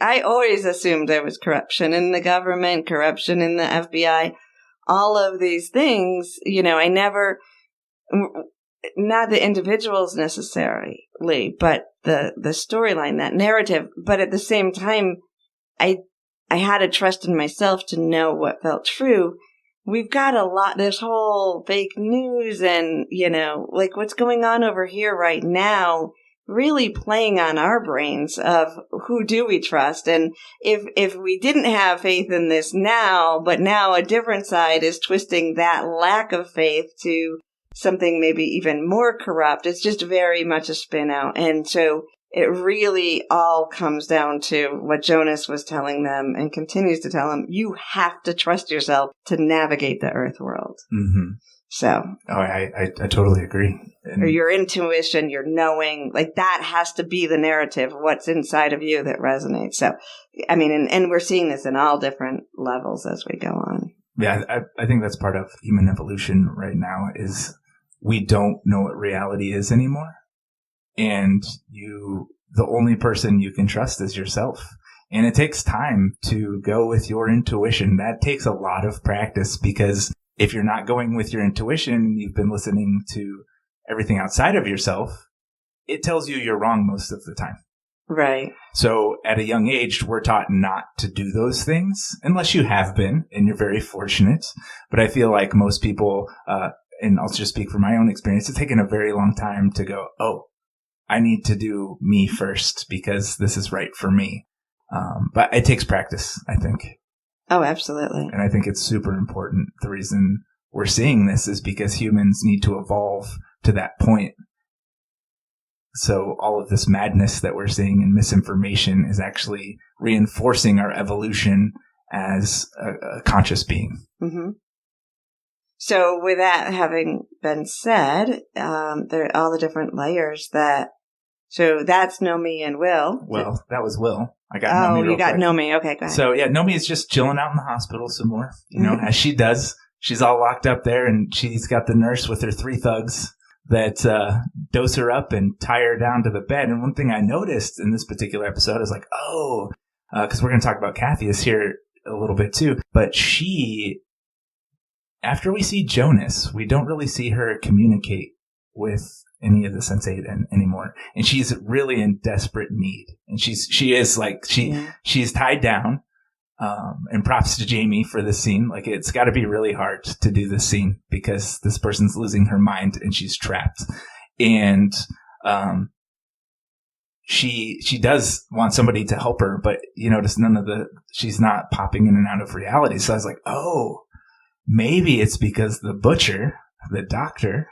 I always assumed there was corruption in the government, corruption in the FBI, all of these things. I never, not the individuals necessarily, but the storyline, that narrative. But at the same time, I had to trust in myself to know what felt true. We've got a lot, this whole fake news and, what's going on over here right now, really playing on our brains of who do we trust. And if we didn't have faith in this now, but now a different side is twisting that lack of faith to something maybe even more corrupt, it's just very much a spin out. And so it really all comes down to what Jonas was telling them and continues to tell them. You have to trust yourself to navigate the earth world. Mm-hmm. So. Oh, I totally agree. Or your intuition, your knowing, that has to be the narrative, what's inside of you that resonates. So, and we're seeing this in all different levels as we go on. Yeah, I think that's part of human evolution right now is we don't know what reality is anymore. And the only person you can trust is yourself. And it takes time to go with your intuition. That takes a lot of practice because if you're not going with your intuition, you've been listening to everything outside of yourself, it tells you you're wrong most of the time. Right. So at a young age, we're taught not to do those things unless you have been, and you're very fortunate. But I feel like most people, and I'll just speak from my own experience, it's taken a very long time to go, oh, I need to do me first because this is right for me. But it takes practice, I think. Oh, absolutely. And I think it's super important. The reason we're seeing this is because humans need to evolve to that point. So all of this madness that we're seeing and misinformation is actually reinforcing our evolution as a conscious being. Mm-hmm. So with that having been said, there are all the different layers so that's Nomi and Will. Well, that was Will. I got Nomi. Nomi. Oh, you got quick. Nomi. Okay, go ahead. So yeah, Nomi is just chilling out in the hospital some more, as she does. She's all locked up there and she's got the nurse with her 3 thugs that dose her up and tie her down to the bed. And one thing I noticed in this particular episode is like, because we're going to talk about Kathy is here a little bit too, but after we see Jonas, we don't really see her communicate with any of the Sense8 anymore. And she's really in desperate need. And she's tied down. And props to Jamie for this scene. Like, it's got to be really hard to do this scene because this person's losing her mind and she's trapped. And she does want somebody to help her, but you notice she's not popping in and out of reality. So I was like, oh, maybe it's because the butcher, the doctor,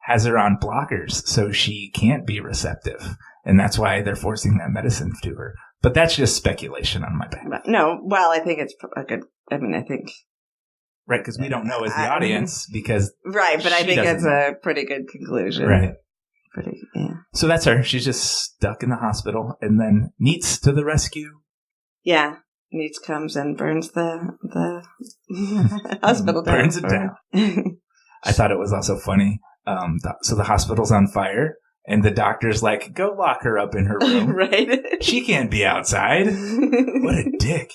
has her on blockers, so she can't be receptive. And that's why they're forcing that medicine to her. But that's just speculation on my part. No, well, I think it's a good, I think. Right, because we don't know as the audience, because. Right, but I think it's a pretty good conclusion. Right. Yeah. So that's her. She's just stuck in the hospital, and then Neats to the rescue. Yeah. Neats comes and burns the hospital down. Burns it down. I thought it was also funny. So the hospital's on fire, and the doctor's like, go lock her up in her room. Right. She can't be outside. What a dick.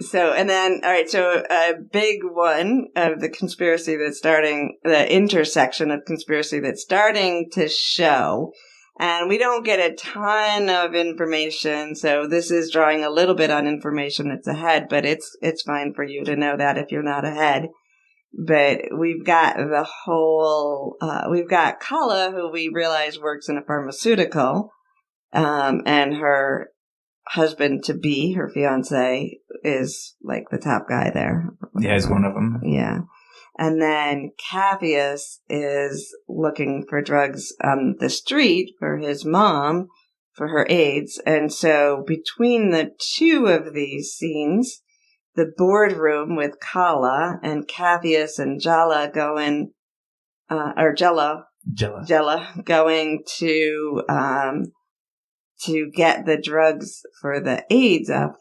So a big one of the conspiracy that's starting, the intersection of conspiracy that's starting to show, And we don't get a ton of information, so this is drawing a little bit on information that's ahead, but it's fine for you to know that if you're not ahead. But we've got we've got Kala, who we realize works in a pharmaceutical, and her husband-to-be, her fiancé, is like the top guy there. Yeah, he's one of them. Yeah. And then Capheus is looking for drugs on the street for his mom, for her AIDS. And so between the two of these scenes, the boardroom with Kala and Capheus and Jala going, Jella going to get the drugs for the AIDS off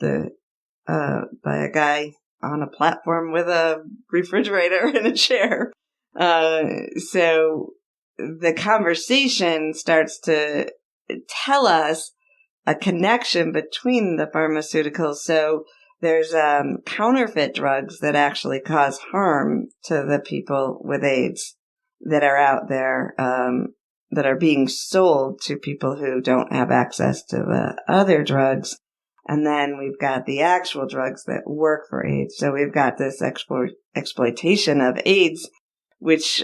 by a guy on a platform with a refrigerator and a chair. So the conversation starts to tell us a connection between the pharmaceuticals. So there's counterfeit drugs that actually cause harm to the people with AIDS that are out there, that are being sold to people who don't have access to the other drugs. And then we've got the actual drugs that work for AIDS. So we've got this exploitation of AIDS, which,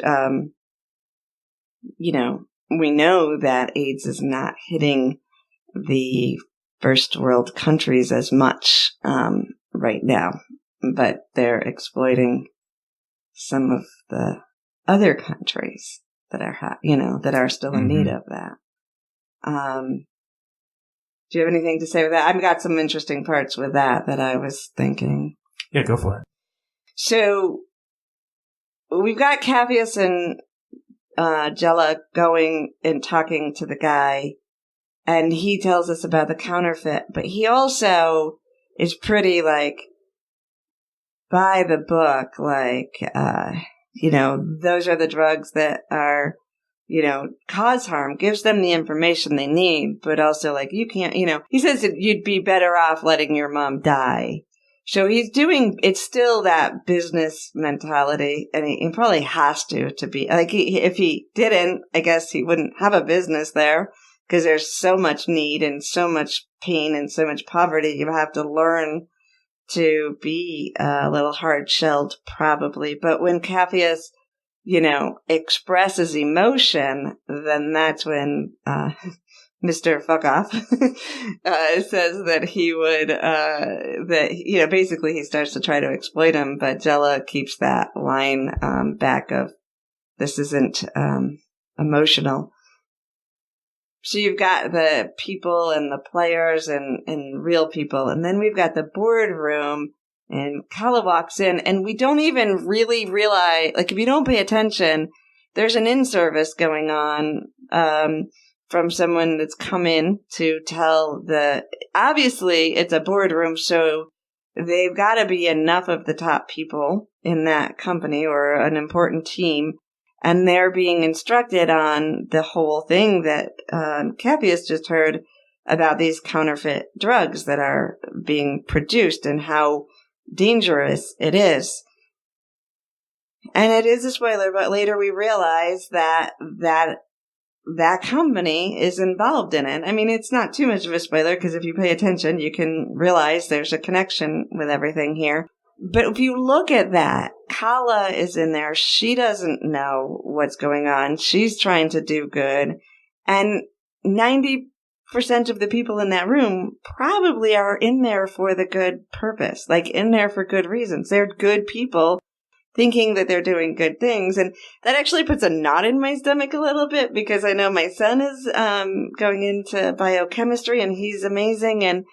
we know that AIDS is not hitting the first world countries as much right now, but they're exploiting some of the other countries that are, that are still in need of that. Do you have anything to say with that? I've got some interesting parts with that I was thinking. Yeah, go for it. So we've got Capheus and Jella going and talking to the guy, and he tells us about the counterfeit, but he also is pretty, by the book, those are the drugs that are, cause harm, gives them the information they need, but also, you can't, he says that you'd be better off letting your mom die. So it's still that business mentality, and he probably has to be, if he didn't, I guess he wouldn't have a business there, because there's so much need and so much pain and so much poverty. You have to learn to be a little hard-shelled, probably. But when Capheus, expresses emotion, then that's when Mr. Fuck-Off says that he would, basically he starts to try to exploit him, but Jella keeps that line back of, this isn't emotional. So you've got the people and the players and real people, and then we've got the boardroom, and Kala walks in, and we don't even really realize, if you don't pay attention, there's an in-service going on from someone that's come in to tell obviously it's a boardroom, so they've got to be enough of the top people in that company or an important team, and they're being instructed on the whole thing that Capheus just heard about these counterfeit drugs that are being produced and how dangerous it is. And it is a spoiler, but later we realize that company is involved in it. I mean, it's not too much of a spoiler, because if you pay attention, you can realize there's a connection with everything here. But if you look at that, Kala is in there. She doesn't know what's going on. She's trying to do good. And 90% of the people in that room probably are in there for the good purpose, in there for good reasons. They're good people thinking that they're doing good things. And that actually puts a knot in my stomach a little bit, because I know my son is going into biochemistry, and he's amazing. And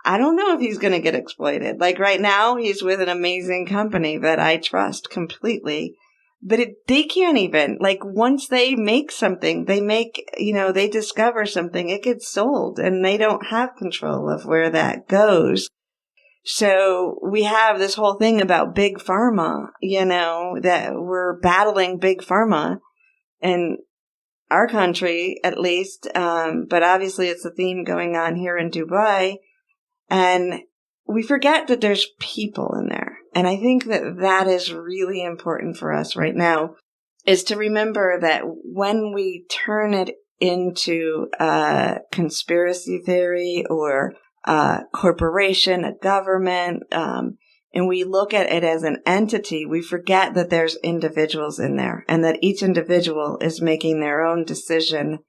I don't know if he's going to get exploited. Right now, he's with an amazing company that I trust completely. But they can't even, once they make something, they discover something, it gets sold, and they don't have control of where that goes. So we have this whole thing about big pharma, that we're battling big pharma in our country, at least. But obviously it's a theme going on here in Dubai. And we forget that there's people in there. And I think that is really important for us right now, is to remember that when we turn it into conspiracy theory or a corporation, a government, and we look at it as an entity, we forget that there's individuals in there and that each individual is making their own decision.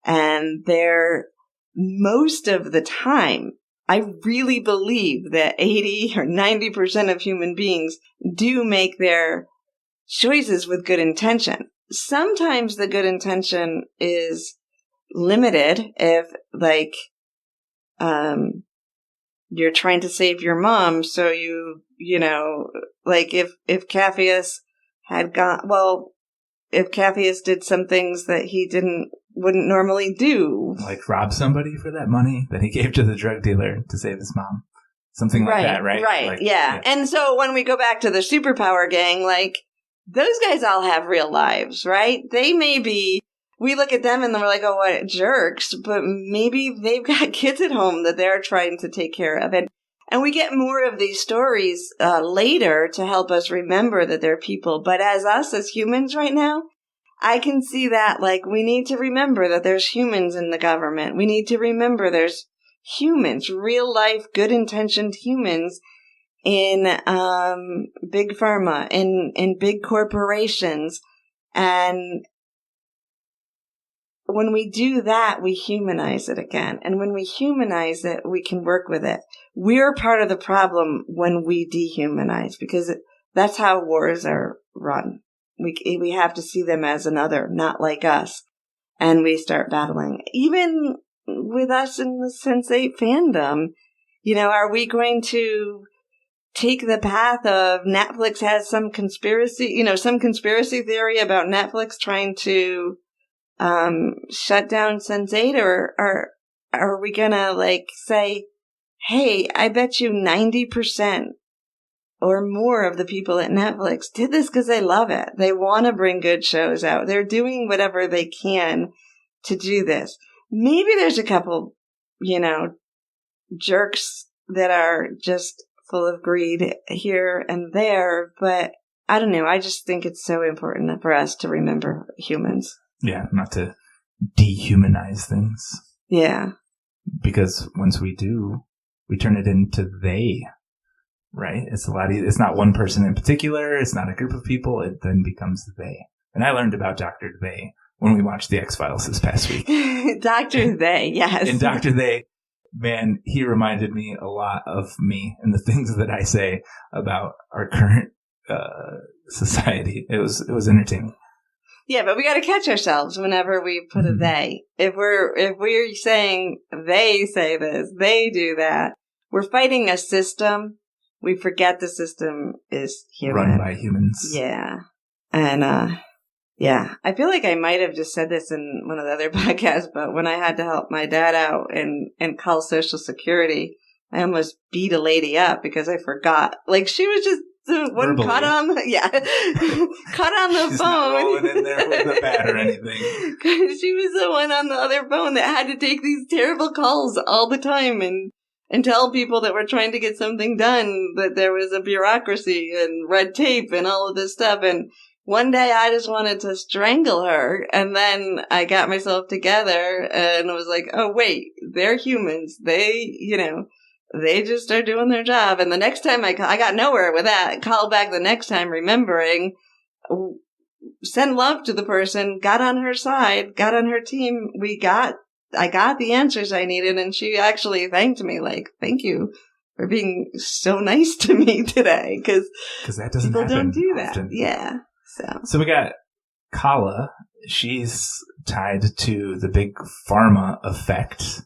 And they're, most of the time, I really believe that 80 or 90% of human beings do make their choices with good intention. Sometimes the good intention is limited if, like, you're trying to save your mom, so you know, like if Capheus had if Capheus did some things that he wouldn't normally do. Like rob somebody for that money that he gave to the drug dealer to save his mom. Something like that, right? Right, like, yeah. And so when we go back to the superpower gang, like, those guys all have real lives, right? They may be, we look at them and then we're like, oh, what jerks, but maybe they've got kids at home that they're trying to take care of. And we get more of these stories later to help us remember that they're people. But as humans right now, I can see that, like, we need to remember that there's humans in the government. We need to remember there's humans, real life, good intentioned humans in big pharma, in big corporations. And when we do that, we humanize it again. And when we humanize it, we can work with it. We're part of the problem when we dehumanize, because that's how wars are run. We have to see them as another, not like us. And we start battling. Even with us in the Sense8 fandom, you know, are we going to take the path of Netflix has some conspiracy theory about Netflix trying to shut down Sense8, or are we gonna, like, say, hey, I bet you 90% or more of the people at Netflix did this because they love it. They want to bring good shows out. They're doing whatever they can to do this. Maybe there's a couple, you know, jerks that are just full of greed here and there, but I don't know. I just think it's so important for us to remember humans. Yeah, not to dehumanize things. Yeah. Because once we do, we turn it into they, right? It's a lot easier. It's not one person in particular. It's not a group of people. It then becomes they. And I learned about Dr. They when we watched The X-Files this past week. Dr. They, yes. And Dr. They, man, he reminded me a lot of me and the things that I say about our current society. It was entertaining. Yeah, but we got to catch ourselves whenever we put a they. If we're saying they say this, they do that, we're fighting a system. We forget the system is human. Run by humans. Yeah. And, yeah, I feel like I might have just said this in one of the other podcasts, but when I had to help my dad out and call Social Security, I almost beat a lady up because I forgot. Like, she was just the one caught on the She's phone. Not rolling in there with a bat or anything. She was the one on the other phone that had to take these terrible calls all the time and tell people that were trying to get something done that there was a bureaucracy and red tape and all of this stuff. And one day I just wanted to strangle her, and then I got myself together and was like, oh, wait, they're humans. They, you know, they just are doing their job. And the next time I got nowhere with that. Call back the next time, remembering, send love to the person, got on her side, got on her team. I got the answers I needed, and she actually thanked me, like, thank you for being so nice to me today. Because that doesn't people happen don't do that. often. Yeah. So we got Kala. She's tied to the big pharma effect.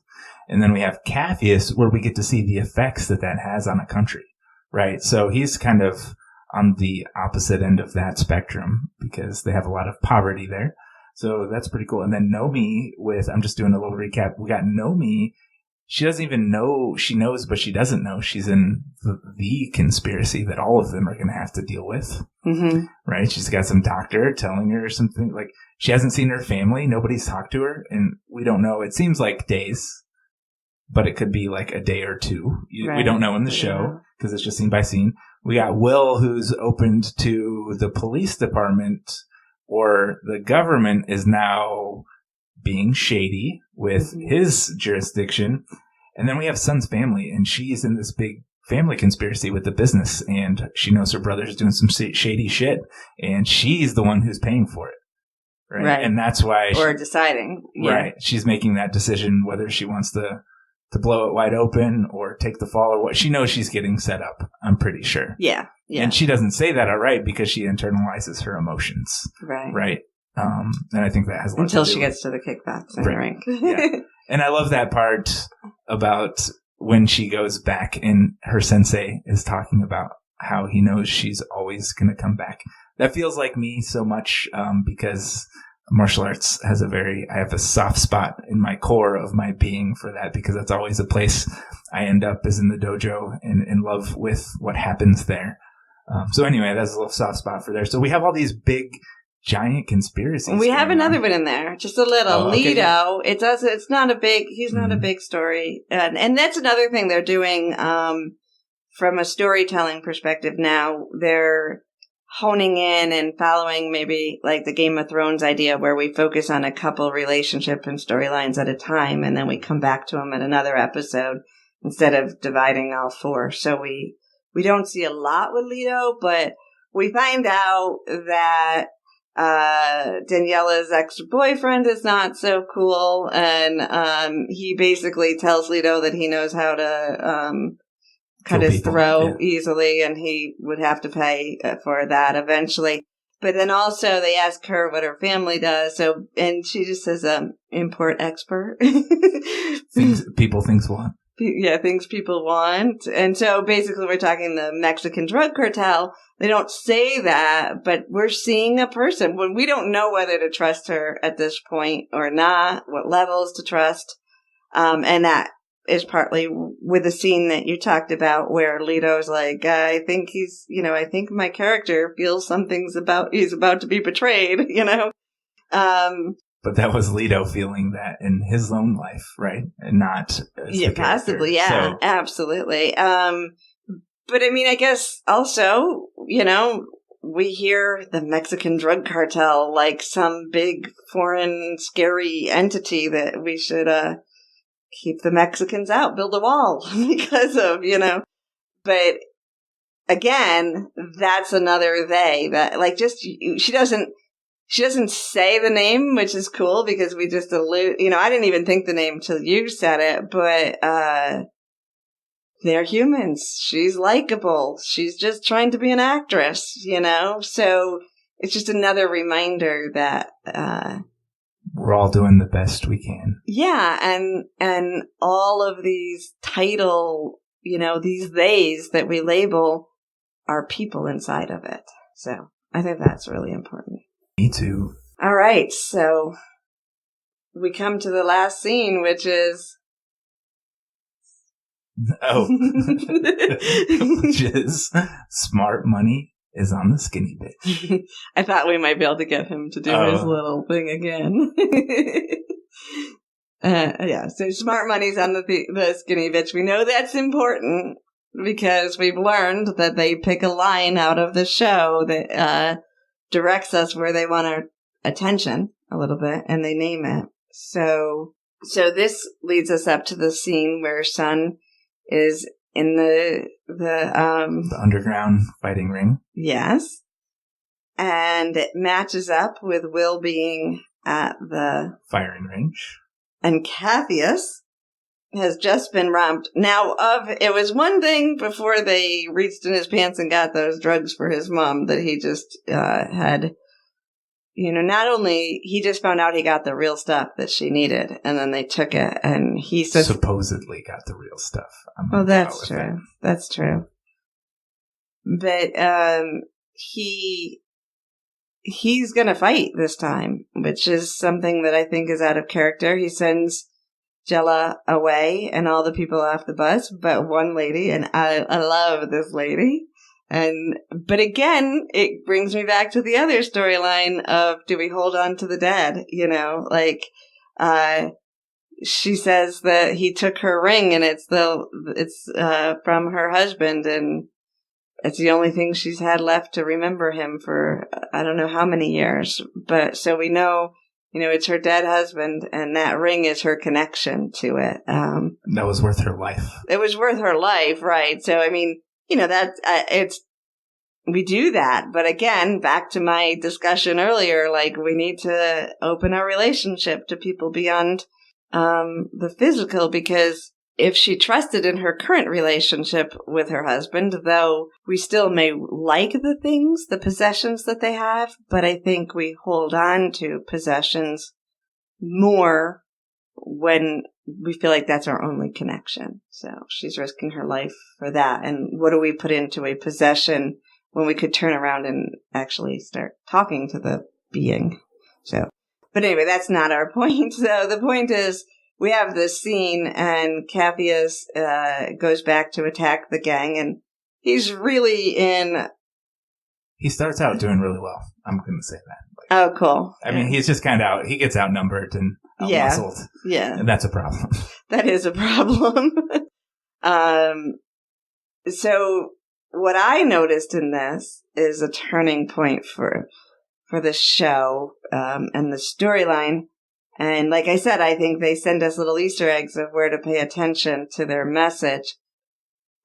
And then we have Capheus, where we get to see the effects that has on a country, right? So he's kind of on the opposite end of that spectrum because they have a lot of poverty there. So that's pretty cool. And then Nomi I'm just doing a little recap. We got Nomi. She doesn't even know. She knows, but she doesn't know she's in the conspiracy that all of them are going to have to deal with. Mm-hmm. Right? She's got some doctor telling her something. Like, she hasn't seen her family. Nobody's talked to her. And we don't know. It seems like days, but it could be like a day or two. Right. We don't know in the show because it's just scene by scene. We got Will, who's opened to the police department, or the government is now being shady with his jurisdiction. And then we have Sun's family, and she's in this big family conspiracy with the business, and she knows her brother's doing some shady shit, and she's the one who's paying for it. Right. And that's why deciding. Yeah. Right. She's making that decision whether she wants to blow it wide open or take the fall or what. She knows she's getting set up, I'm pretty sure. Yeah. Yeah. And she doesn't say that outright because she internalizes her emotions. Right. Right. And I think that has a lot until to do she with gets to the kickbacks and Right. Yeah. And I love that part about when she goes back and her sensei is talking about how he knows she's always going to come back. That feels like me so much because martial arts has I have a soft spot in my core of my being for that, because that's always a place I end up is in the dojo and in love with what happens there. So anyway, that's a little soft spot for there. So we have all these big, giant conspiracies. We have another one in there, just a little. Oh, okay, Lito. yeah. It's not a big. He's not a big story, and that's another thing they're doing from a storytelling perspective. Now they're honing in and following maybe like the Game of Thrones idea, where we focus on a couple relationship and storylines at a time, and then we come back to them in another episode instead of dividing all four. So we don't see a lot with Lito, but we find out that Daniela's ex-boyfriend is not so cool, and he basically tells Lito that he knows how to cut his throat easily, and he would have to pay for that eventually. But then also they ask her what her family does, and she just says import export. Things people want. Yeah, things people want. And so basically we're talking the Mexican drug cartel. They don't say that, but we're seeing a person when we don't know whether to trust her at this point or not, what levels to trust. And that is partly with the scene that you talked about where Lito's like, I think I think my character feels he's about to be betrayed, But that was Lito feeling that in his own life, right? And not possibly, yeah, so. Absolutely. But I mean, I guess also, we hear the Mexican drug cartel like some big foreign scary entity that we should keep the Mexicans out, build a wall because of, But again, that's another they that like just she doesn't say the name, which is cool because we just allude, I didn't even think the name till you said it, but they're humans. She's likable. She's just trying to be an actress, So it's just another reminder that we're all doing the best we can. Yeah, and all of these title, these theys that we label are people inside of it. So I think that's really important. Me too. All right, so we come to the last scene, which is... which is smart money is on the skinny bitch. I thought we might be able to get him to do his little thing again. So smart money's on the skinny bitch. We know that's important because we've learned that they pick a line out of the show that directs us where they want our attention a little bit, and they name it. So this leads us up to the scene where Sun is in the underground fighting ring. Yes. And it matches up with Will being at the firing range. And Cathius has just been robbed. Now, it was one thing before they reached in his pants and got those drugs for his mom that he just had, not only he just found out he got the real stuff that she needed, and then they took it, and he supposedly got the real stuff. Oh, that's true. That's true. But he's going to fight this time, which is something that I think is out of character. He sends Jella away and all the people off the bus, but one lady, and I love this lady. But again, it brings me back to the other storyline of, do we hold on to the dead? She says that he took her ring and it's from her husband, and it's the only thing she's had left to remember him for I don't know how many years. But so we know It's her dead husband, and that ring is her connection to it. That was worth her life. It was worth her life, right? So, we do that. But again, back to my discussion earlier, we need to open our relationship to people beyond the physical, because if she trusted in her current relationship with her husband, though we still may like the things, the possessions that they have, but I think we hold on to possessions more when we feel like that's our only connection. So she's risking her life for that. And what do we put into a possession when we could turn around and actually start talking to the being? So, but anyway, that's not our point. So the point is, we have this scene, and Capheus goes back to attack the gang, and he's really in... He starts out doing really well. I'm going to say that. Oh, cool. I mean, he's just kind of he gets outnumbered and outmuscled. Yeah. And that's a problem. That is a problem. So what I noticed in this is a turning point for the show and the storyline. And like I said, I think they send us little Easter eggs of where to pay attention to their message.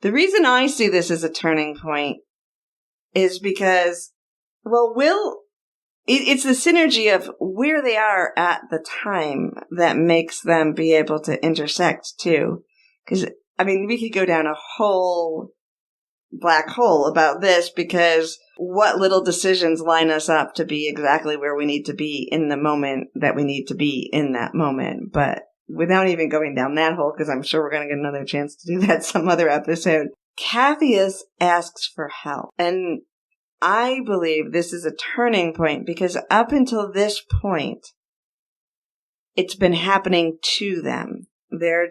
The reason I see this as a turning point is because, it's the synergy of where they are at the time that makes them be able to intersect too. Because, we could go down a whole black hole about this, because what little decisions line us up to be exactly where we need to be in the moment that we need to be in that moment. But without even going down that hole, because I'm sure we're going to get another chance to do that some other episode, Capheus asks for help. And I believe this is a turning point, because up until this point, it's been happening to them. Their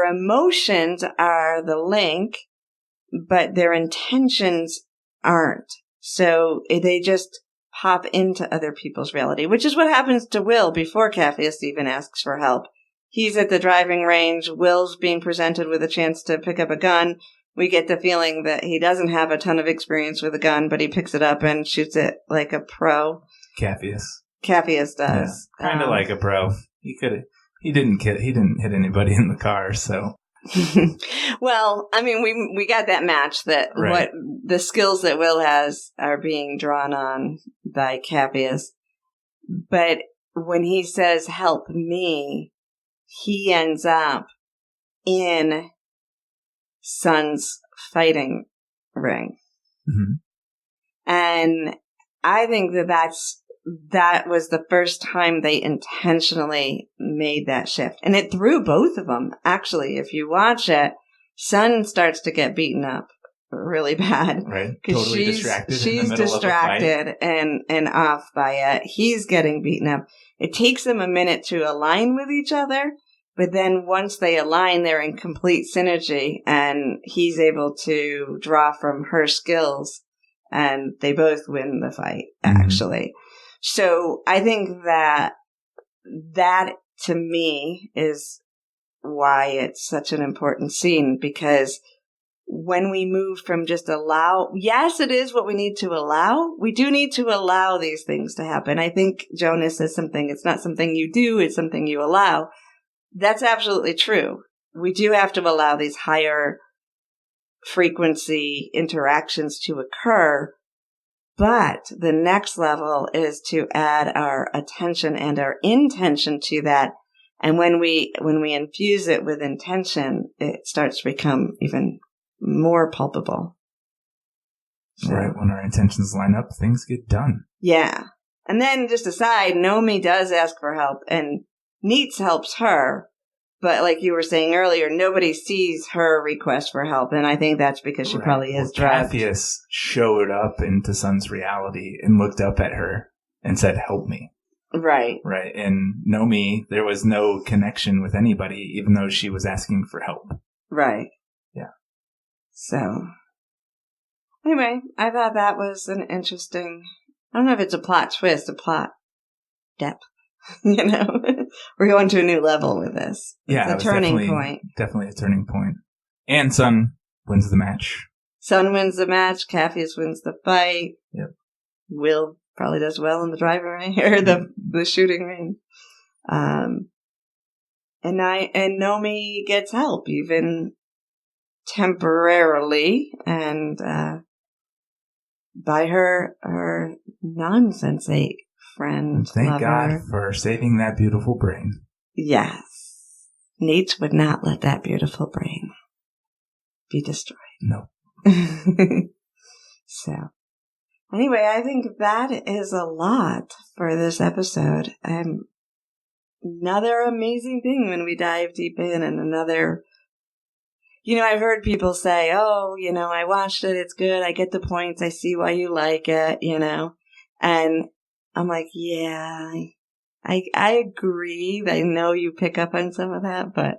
emotions are the link, but their intentions aren't. So they just pop into other people's reality, which is what happens to Will before Capheus even asks for help. He's at the driving range. Will's being presented with a chance to pick up a gun. We get the feeling that he doesn't have a ton of experience with a gun, but he picks it up and shoots it like a pro. Capheus does. Yeah, kind of like a pro. He didn't hit anybody in the car, so... Well, we got that match that right. What the skills that Will has are being drawn on by Capheus. But when he says, help me, he ends up in Sun's fighting ring. Mm-hmm. And I think that was the first time they intentionally made that shift. And it threw both of them. Actually, if you watch it, Sun starts to get beaten up really bad. Right. Totally distracted. She's distracted and off by it. He's getting beaten up. It takes them a minute to align with each other. But then once they align, they're in complete synergy, and he's able to draw from her skills, and they both win the fight, actually. Mm-hmm. So I think that to me is why it's such an important scene, because when we move from just yes, it is what we need to allow. We do need to allow these things to happen. I think Jonas says something, it's not something you do, it's something you allow. That's absolutely true. We do have to allow these higher frequency interactions to occur. But the next level is to add our attention and our intention to that. And when we infuse it with intention, it starts to become even more palpable. So, right. When our intentions line up, things get done. Yeah. And then just aside, Nomi does ask for help, and Neats helps her. But like you were saying earlier, nobody sees her request for help. And I think that's because she probably is drugged. Capheus showed up into Sun's reality and looked up at her and said, help me. Right. Right. And Nomi, there was no connection with anybody, even though she was asking for help. Right. Yeah. So, anyway, I thought that was an interesting, I don't know if it's a plot twist, a plot depth. We're going to a new level with this. Yeah, it's a turning point. Definitely a turning point. And Sun wins the match. Sun wins the match. Capheus wins the fight. Yep. Will probably does well in the driving range or the shooting range. And Nomi gets help even temporarily, and by her non-sensate friend. Thank lover. God for saving that beautiful brain. Yes. Nate would not let that beautiful brain be destroyed. No. So, anyway, I think that is a lot for this episode. Another amazing thing when we dive deep in, and another, I've heard people say, oh, I watched it, it's good, I get the points, I see why you like it, and I'm like, yeah, I agree. I know you pick up on some of that, but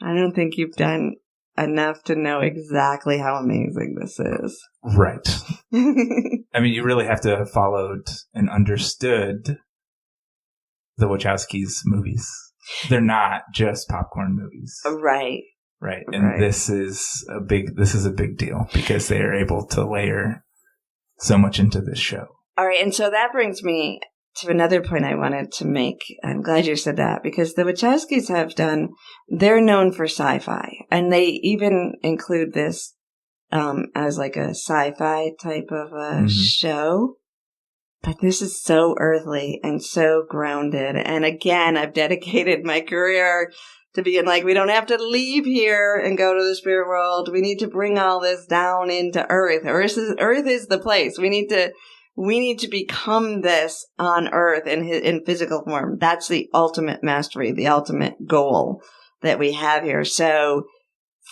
I don't think you've done enough to know exactly how amazing this is. Right. I mean, you really have to have followed and understood the Wachowskis movies. They're not just popcorn movies. Right. Right. And this is a big deal because they are able to layer so much into this show. All right. And so that brings me to another point I wanted to make. I'm glad you said that, because the Wachowskis they're known for sci-fi, and they even include this as like a sci-fi type of a show. But this is so earthly and so grounded. And again, I've dedicated my career to being like, we don't have to leave here and go to the spirit world. We need to bring all this down into Earth. Earth is the place. We need to become this on Earth in physical form. That's the ultimate mastery, the ultimate goal that we have here. So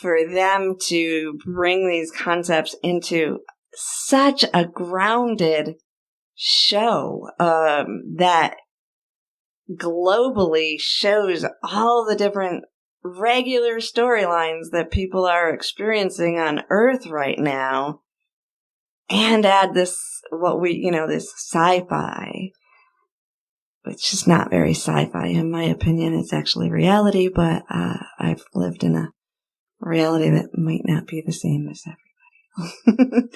for them to bring these concepts into such a grounded show that globally shows all the different regular storylines that people are experiencing on Earth right now, and add this, this sci-fi, which is not very sci-fi in my opinion. It's actually reality, but I've lived in a reality that might not be the same as everybody.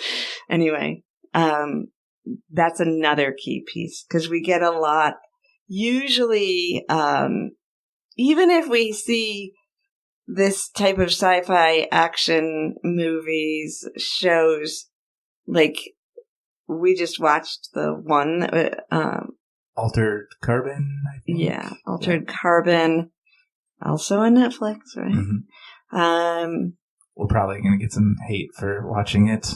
Anyway, that's another key piece, because we get a lot, usually, even if we see this type of sci-fi action movies, shows, like we just watched the one Altered Carbon, I think. Yeah, Altered Carbon, also on Netflix, right? Mm-hmm. We're probably going to get some hate for watching it.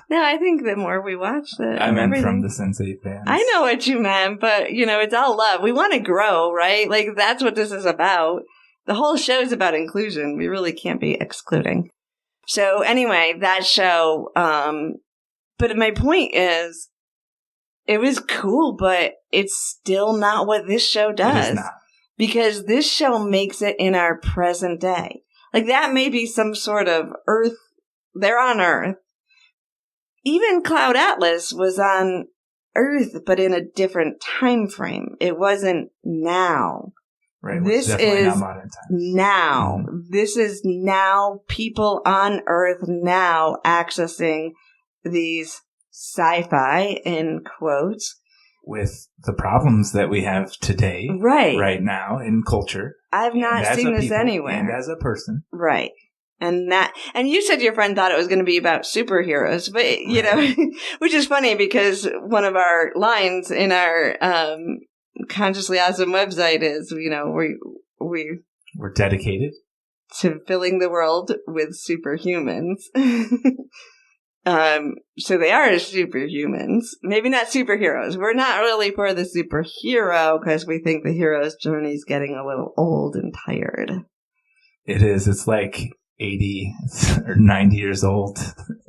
No, I think the more we watch it, I meant from the Sense8 fans. I know what you meant, but it's all love. We want to grow, right? Like, that's what this is about. The whole show is about inclusion. We really can't be excluding. So anyway, that show, but my point is, it was cool, but it's still not what this show does. It is not. Because this show makes it in our present day. Like, that may be some sort of Earth. They're on Earth. Even Cloud Atlas was on Earth, but in a different time frame. It wasn't now. Right. This is not modern times. Now. Mm-hmm. This is now, people on Earth now accessing these sci-fi, in quotes, with the problems that we have today, right now in culture. I've not seen this anywhere. And as a person. Right. And you said your friend thought it was going to be about superheroes, but, which is funny because one of our lines in our Consciously Awesome website is, we're dedicated to filling the world with superhumans. So they are superhumans. Maybe not superheroes. We're not really for the superhero because we think the hero's journey is getting a little old and tired. It is. It's like 80 or 90 years old.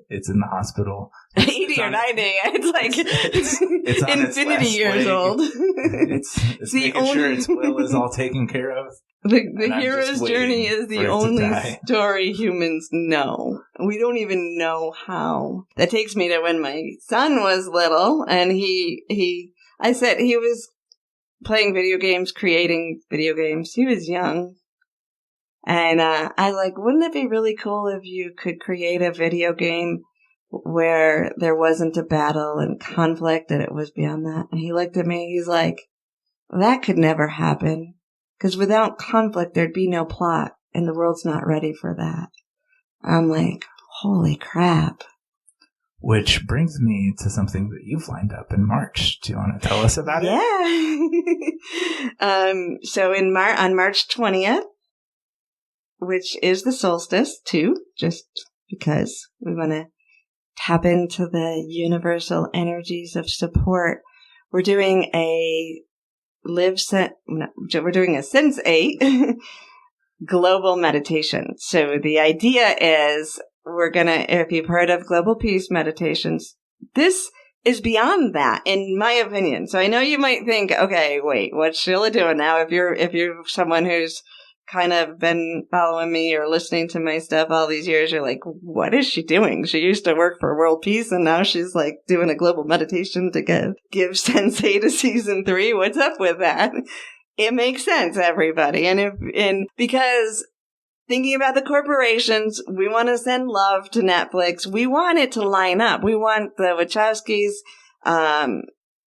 It's in the hospital. 80 or 90. It's like it's infinity years old. It's making sure its will is all taken care of. The hero's journey is the only story humans know. We don't even know how. That takes me to when my son was little, and I said he was playing video games, creating video games. He was young. And I wouldn't it be really cool if you could create a video game where there wasn't a battle and conflict, and it was beyond that. And he looked at me, he's like, that could never happen, because without conflict, there'd be no plot, and the world's not ready for that. I'm like, holy crap. Which brings me to something that you've lined up in March. Do you want to tell us about it? Yeah. So on March 20th, which is the solstice too, just because we want to tap into the universal energies of support, we're doing a Sense 8 global meditation. So the idea is if you've heard of global peace meditations, this is beyond that, in my opinion. So I know you might think, okay, wait, what's Sheila doing now? If you're someone who's kind of been following me or listening to my stuff all these years, you're like, what is she doing? She used to work for world peace, and now she's like doing a global meditation to give Sense 8 to season 3. What's up with that? It makes sense, everybody. And because thinking about the corporations, we want to send love to Netflix. We want it to line up. We want the Wachowskis,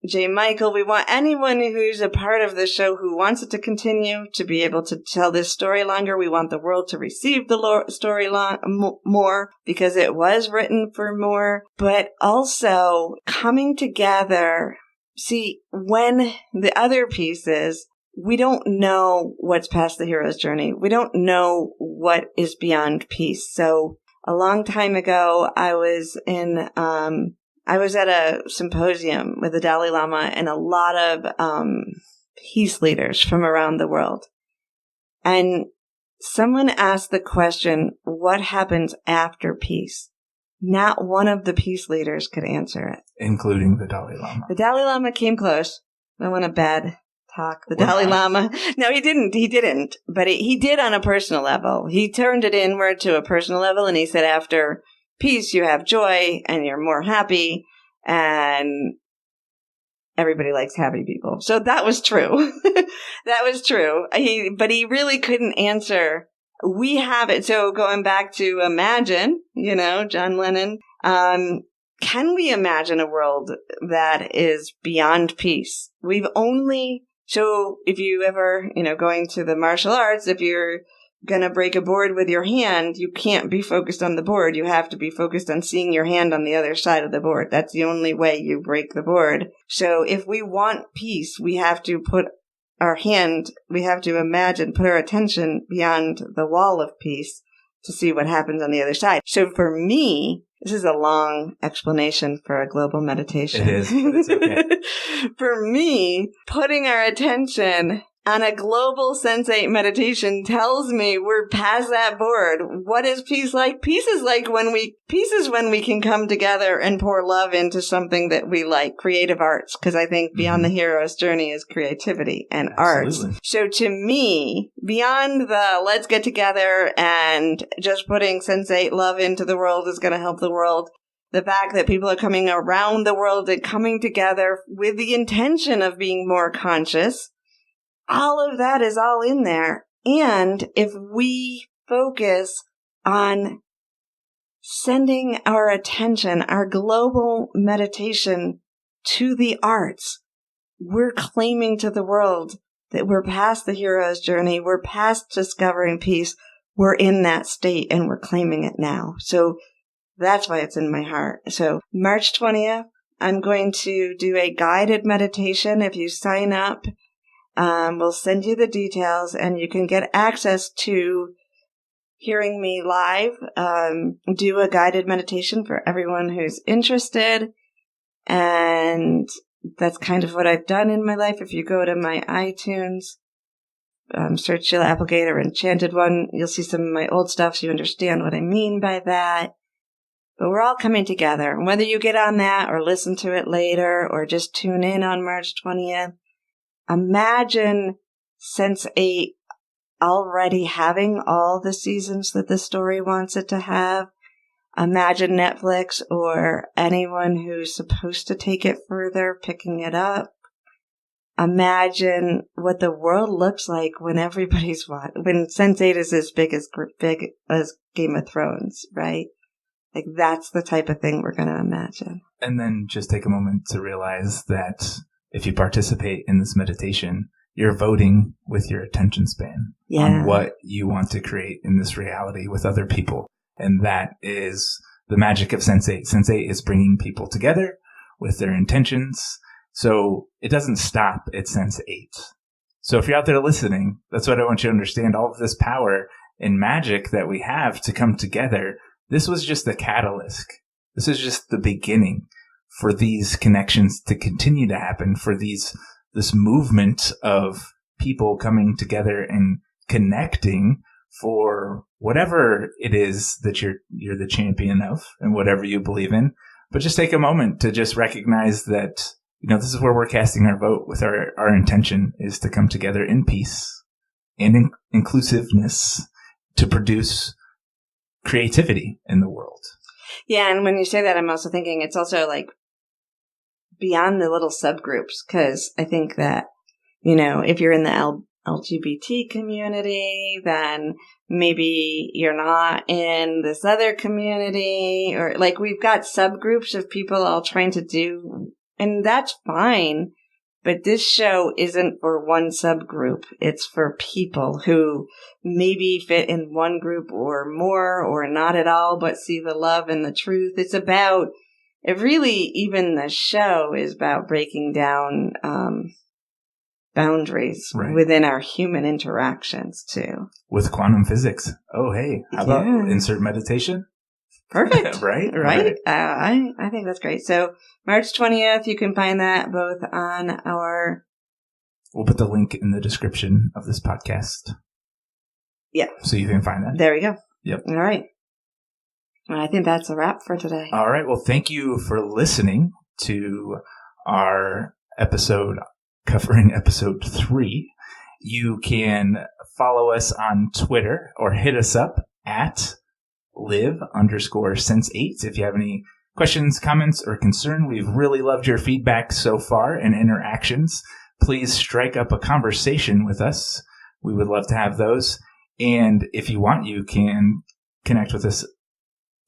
J. Michael. We want anyone who's a part of the show who wants it to continue to be able to tell this story longer. We want the world to receive the story more, because it was written for more. But also coming together. See, when the other pieces, we don't know what's past the hero's journey. We don't know what is beyond peace. So a long time ago, I was at a symposium with the Dalai Lama and a lot of peace leaders from around the world. And someone asked the question, what happens after peace? Not one of the peace leaders could answer it. Including the Dalai Lama. The Dalai Lama came close. I want a bad talk. The Dalai Lama. No, he didn't. But he did on a personal level. He turned it inward to a personal level, and he said after peace, you have joy, and you're more happy, and everybody likes happy people. So that was true. That was true. But he really couldn't answer. We have it. So going back to imagine, John Lennon, can we imagine a world that is beyond peace? So if you ever, going to the martial arts, if you're going to break a board with your hand, you can't be focused on the board. You have to be focused on seeing your hand on the other side of the board. That's the only way you break the board. So if we want peace, we have to put our attention beyond the wall of peace to see what happens on the other side. So for me, this is a long explanation for a global meditation. It is, but it's okay. For me, putting our attention on a global Sense 8 meditation tells me we're past that board. What is peace like? Peace is when we can come together and pour love into something that we like, creative arts. Because I think beyond the hero's journey is creativity and arts. So to me, beyond the let's get together and just putting Sense 8 love into the world is going to help the world. The fact that people are coming around the world and coming together with the intention of being more conscious. All of that is all in there. And if we focus on sending our attention, our global meditation to the arts, we're claiming to the world that we're past the hero's journey. We're past discovering peace. We're in that state and we're claiming it now. So that's why it's in my heart. So March 20th, I'm going to do a guided meditation. If you sign up, we'll send you the details and you can get access to hearing me live, do a guided meditation for everyone who's interested. And that's kind of what I've done in my life. If you go to my iTunes, search Sheila Applegate or Enchanted One, you'll see some of my old stuff so you understand what I mean by that. But we're all coming together. And whether you get on that or listen to it later or just tune in on March 20th, imagine Sense 8 already having all the seasons that the story wants it to have. Imagine Netflix or anyone who's supposed to take it further picking it up. Imagine what the world looks like when everybody's when Sense 8 is as big as Game of Thrones, right? Like, that's the type of thing we're going to imagine. And then just take a moment to realize that if you participate in this meditation, you're voting with your attention span on what you want to create in this reality with other people. And that is the magic of Sense8. Sense8 is bringing people together with their intentions. So it doesn't stop at Sense8. So if you're out there listening, that's what I want you to understand. All of this power and magic that we have to come together, this was just the catalyst. This is just the beginning for these connections to continue to happen, for this movement of people coming together and connecting for whatever it is that you're the champion of and whatever you believe in. But just take a moment to just recognize that, this is where we're casting our vote with our intention is to come together in peace and in inclusiveness to produce creativity in the world. Yeah, and when you say that, I'm also thinking it's also like beyond the little subgroups, because I think that, if you're in the LGBT community, then maybe you're not in this other community, or like we've got subgroups of people all trying to do, and that's fine. But this show isn't for one subgroup. It's for people who maybe fit in one group or more or not at all, but see the love and the truth. It's about, even the show is about breaking down boundaries within our human interactions too. With quantum physics. Oh, hey, how about insert meditation? Perfect. Right? I think that's great. So March 20th, you can find that both on our... We'll put the link in the description of this podcast. Yeah. So you can find that. There we go. Yep. All right. Well, I think that's a wrap for today. All right. Well, thank you for listening to our episode covering episode 3. You can follow us on Twitter or hit us up at live_sense8 if you have any questions, comments, or concern. We've really loved your feedback so far and interactions. Please strike up a conversation with us. We would love to have those. And if you want, you can connect with us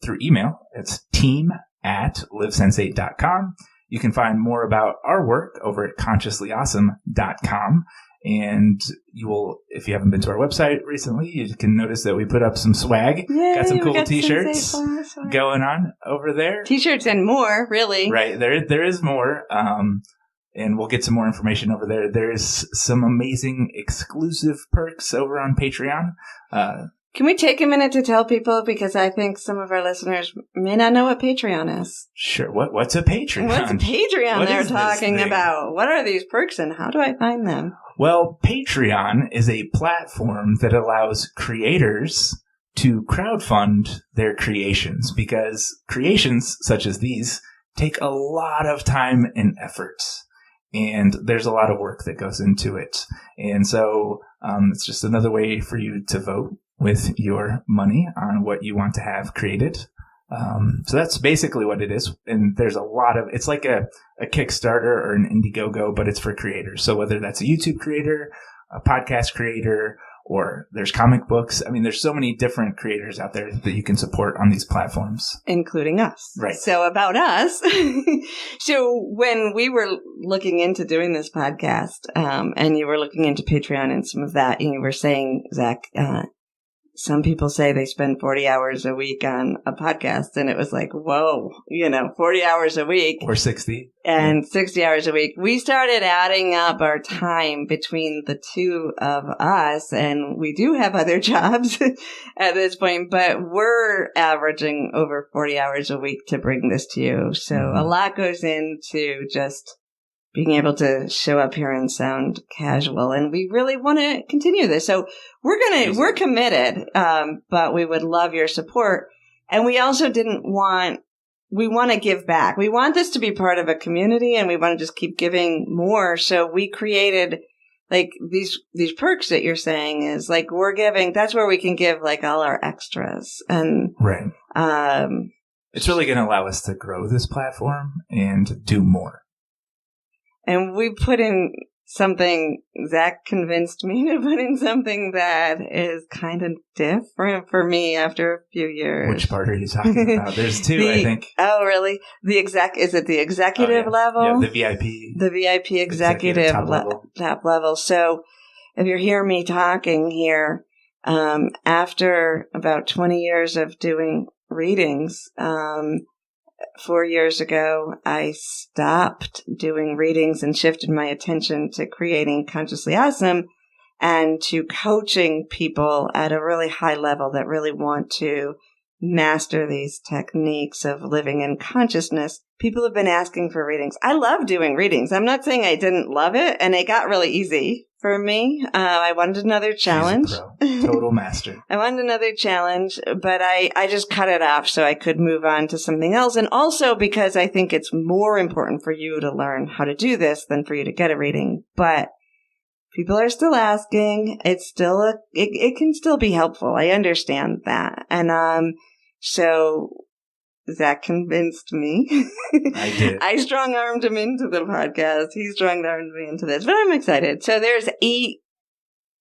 through email. It's team@livesense8.com. You can find more about our work over at consciouslyawesome.com. And you will, if you haven't been to our website recently, you can notice that we put up some swag. Yay, got some cool t-shirts going on over there. T-shirts and more, really. Right. There is more. And we'll get some more information over there. There is some amazing exclusive perks over on Patreon. Can we take a minute to tell people, because I think some of our listeners may not know what Patreon is. Sure. What's a Patreon? What's a Patreon they're talking about? What are these perks and how do I find them? Well, Patreon is a platform that allows creators to crowdfund their creations, because creations such as these take a lot of time and effort. And there's a lot of work that goes into it. And so it's just another way for you to vote with your money on what you want to have created. So that's basically what it is. And there's a lot of, it's like a Kickstarter or an Indiegogo, but it's for creators. So whether that's a YouTube creator, a podcast creator, or there's comic books. I mean, there's so many different creators out there that you can support on these platforms. Including us. Right. So about us. So when we were looking into doing this podcast, and you were looking into Patreon and some of that, and you were saying, Zach, some people say they spend 40 hours a week on a podcast, and it was like, whoa, 40 hours a week. Or 60. And 60 hours a week. We started adding up our time between the two of us, and we do have other jobs at this point, but we're averaging over 40 hours a week to bring this to you. So a lot goes into just being able to show up here and sound casual. And we really want to continue this. So we're committed, but we would love your support. And we also we want to give back. We want this to be part of a community, and we want to just keep giving more. So we created like these perks that you're saying is like, we're giving, that's where we can give like all our extras. And right. It's really going to allow us to grow this platform and do more. And we put in something Zac convinced me to put in something that is kind of different for me after a few years. Which part are you talking about? There's two, I think. Oh, really? Is it the executive level? Yeah, the VIP. The VIP executive top level. So if you hear me talking here, after about 20 years of doing readings, 4 years ago, I stopped doing readings and shifted my attention to creating Consciously Awesome and to coaching people at a really high level that really want to master these techniques of living in consciousness. People have been asking for readings. I love doing readings. I'm not saying I didn't love it, and it got really easy for me. I wanted another challenge. She's a pro. Total master. I wanted another challenge, but I just cut it off so I could move on to something else. And also because I think it's more important for you to learn how to do this than for you to get a reading. But people are still asking. It's still it can still be helpful. I understand that. And so Zac convinced me. I did. I strong-armed him into the podcast. He strong-armed me into this. But I'm excited. So there's 8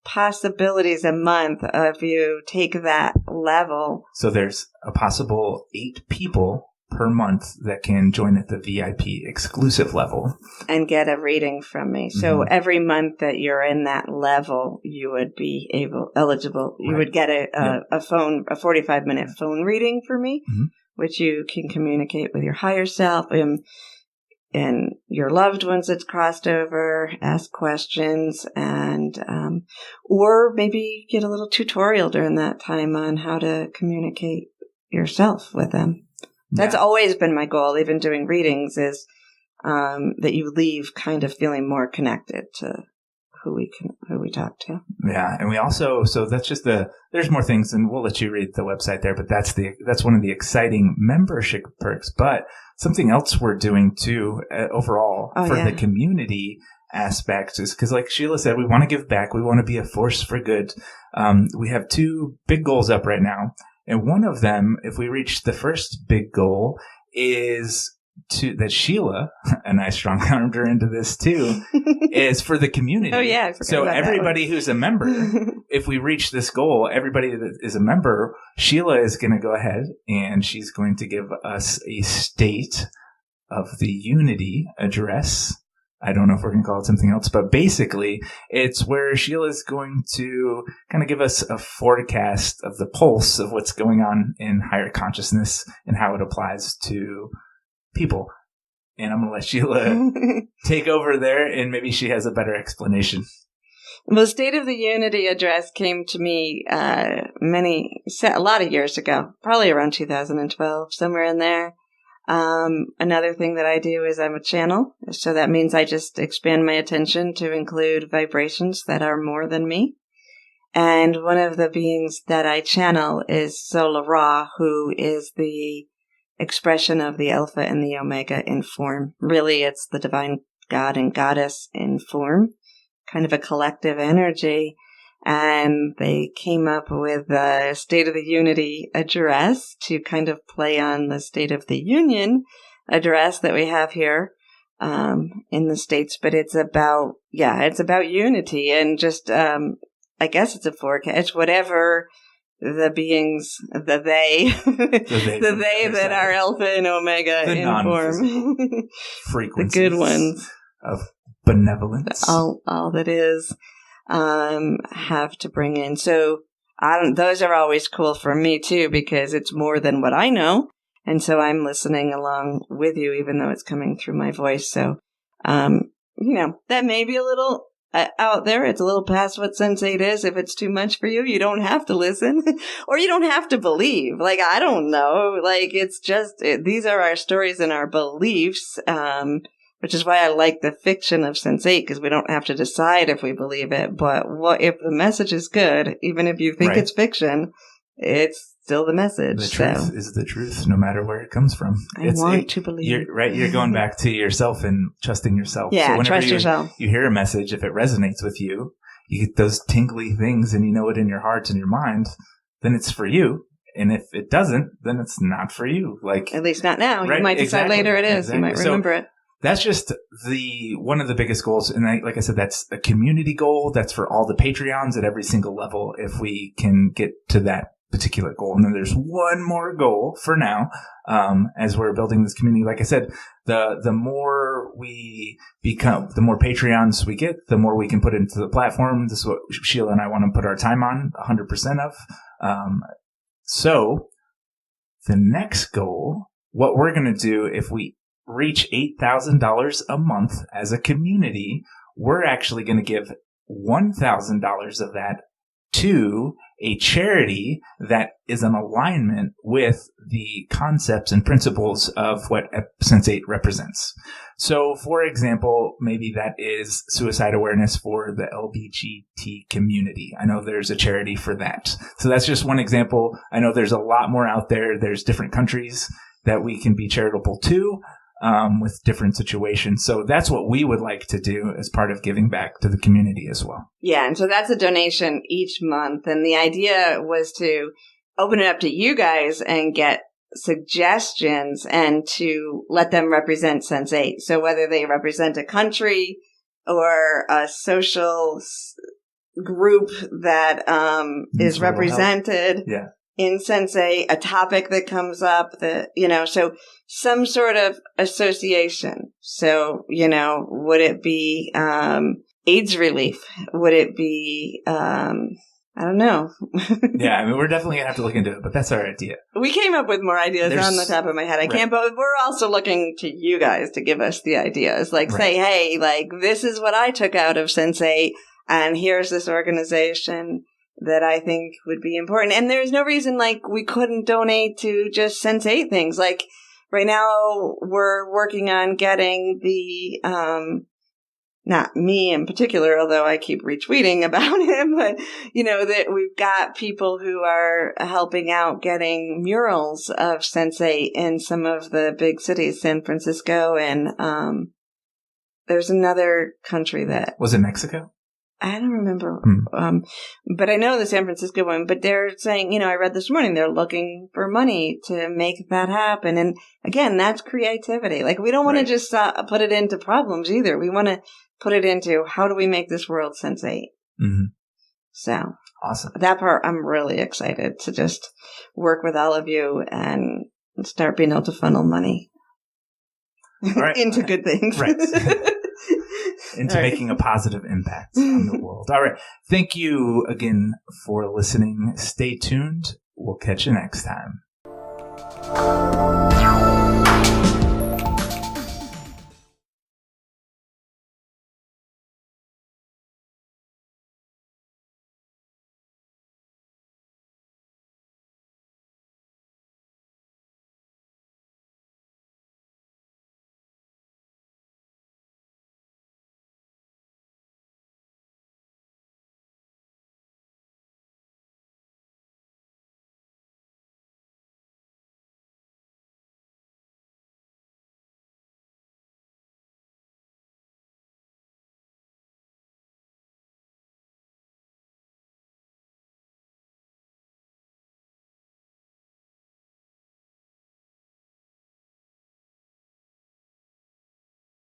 possibilities a month if you take that level. So there's a possible 8 people per month that can join at the VIP exclusive level. And get a reading from me. So every month that you're in that level, you would be eligible. You would get a 45-minute phone reading for me. Mm-hmm. Which you can communicate with your higher self and your loved ones that's crossed over, ask questions, and or maybe get a little tutorial during that time on how to communicate yourself with them. That's always been my goal, even doing readings, is that you leave kind of feeling more connected to who we talk to. Yeah, and we also, so that's just there's more things, and we'll let you read the website there, but that's one of the exciting membership perks. But something else we're doing too, overall, the community aspect is because, like Sheila said, we want to give back. We want to be a force for good. We have 2 big goals up right now. And one of them, if we reach the first big goal, is that Sheila, and I strong-armed her into this too, is for the community. Oh, yeah. So everybody who's a member, if we reach this goal, everybody that is a member, Sheila is going to go ahead and she's going to give us a State of the Unity address. I don't know if we're going to call it something else, but basically it's where Sheila's going to kind of give us a forecast of the pulse of what's going on in higher consciousness and how it applies to people. And I'm going to let Sheila take over there, and maybe she has a better explanation. Well, State of the Unity address came to me a lot of years ago, probably around 2012, somewhere in there. Another thing that I do is I'm a channel. So that means I just expand my attention to include vibrations that are more than me. And one of the beings that I channel is Sola Ra, who is the expression of the Alpha and the Omega in form. Really, it's the divine God and Goddess in form, kind of a collective energy. And they came up with the State of the Unity address to kind of play on the State of the Union address that we have here in the States. But it's about unity and just, I guess it's a forecast, whatever the beings, the they that are Alpha and Omega the in form. Frequencies. The good ones. Of benevolence. All that is. Have to bring in. So those are always cool for me too, because it's more than what I know. And so I'm listening along with you, even though it's coming through my voice. So, that may be a little out there. It's a little past what Sense8 is. If it's too much for you, you don't have to listen or you don't have to believe. Like, I don't know. Like, it's just, these are our stories and our beliefs. Which is why I like the fiction of Sense8, because we don't have to decide if we believe it. But what if the message is good, even if you think it's fiction, it's still the message. The truth is the truth, no matter where it comes from. I want to believe. You're going back to yourself and trusting yourself. Yeah, so trust yourself. You hear a message, if it resonates with you, you get those tingly things and you know it in your heart and your mind, then it's for you. And if it doesn't, then it's not for you. Like, at least not now. You might decide later it is. You might remember it. that's just one of the biggest goals. And like I said, that's a community goal. That's for all the Patreons at every single level if we can get to that particular goal. And then there's one more goal for now, as we're building this community. Like I said, the more we become, the more Patreons we get, the more we can put into the platform. This is what Sheila and I want to put our time on 100% of. So the next goal, what we're going to do if we reach $8,000 a month as a community, we're actually going to give $1,000 of that to a charity that is in alignment with the concepts and principles of what Sense8 represents. So, for example, maybe that is suicide awareness for the LGBT community. I know there's a charity for that. So that's just one example. I know there's a lot more out there. There's different countries that we can be charitable to. With different situations. So that's what we would like to do as part of giving back to the community as well. Yeah, and so that's a donation each month. And the idea was to open it up to you guys and get suggestions and to let them represent Sense8. So whether they represent a country or a social group that is represented. Yeah. In Sense8, a topic that comes up so some sort of association. So, would it be AIDS relief? Would it be, I don't know. Yeah, I mean, we're definitely going to have to look into it, but that's our idea. We came up with more ideas on the top of my head. I can't, but we're also looking to you guys to give us the ideas. Like, say, hey, this is what I took out of Sense8, and here's this organization that I think would be important. And there's no reason we couldn't donate to just Sense8 things. Like right now we're working on getting the, not me in particular, although I keep retweeting about him, but that we've got people who are helping out getting murals of Sense8 in some of the big cities, San Francisco. And, there's another country that was it Mexico? I don't remember, but I know the San Francisco one, but they're saying, I read this morning, they're looking for money to make that happen. And again, that's creativity. We don't want to just put it into problems either. We want to put it into how do we make this world Sense8? Mm-hmm. So awesome. That part, I'm really excited to just work with all of you and start being able to funnel money into good things. Right. Into making a positive impact on the world. All right. Thank you again for listening. Stay tuned. We'll catch you next time.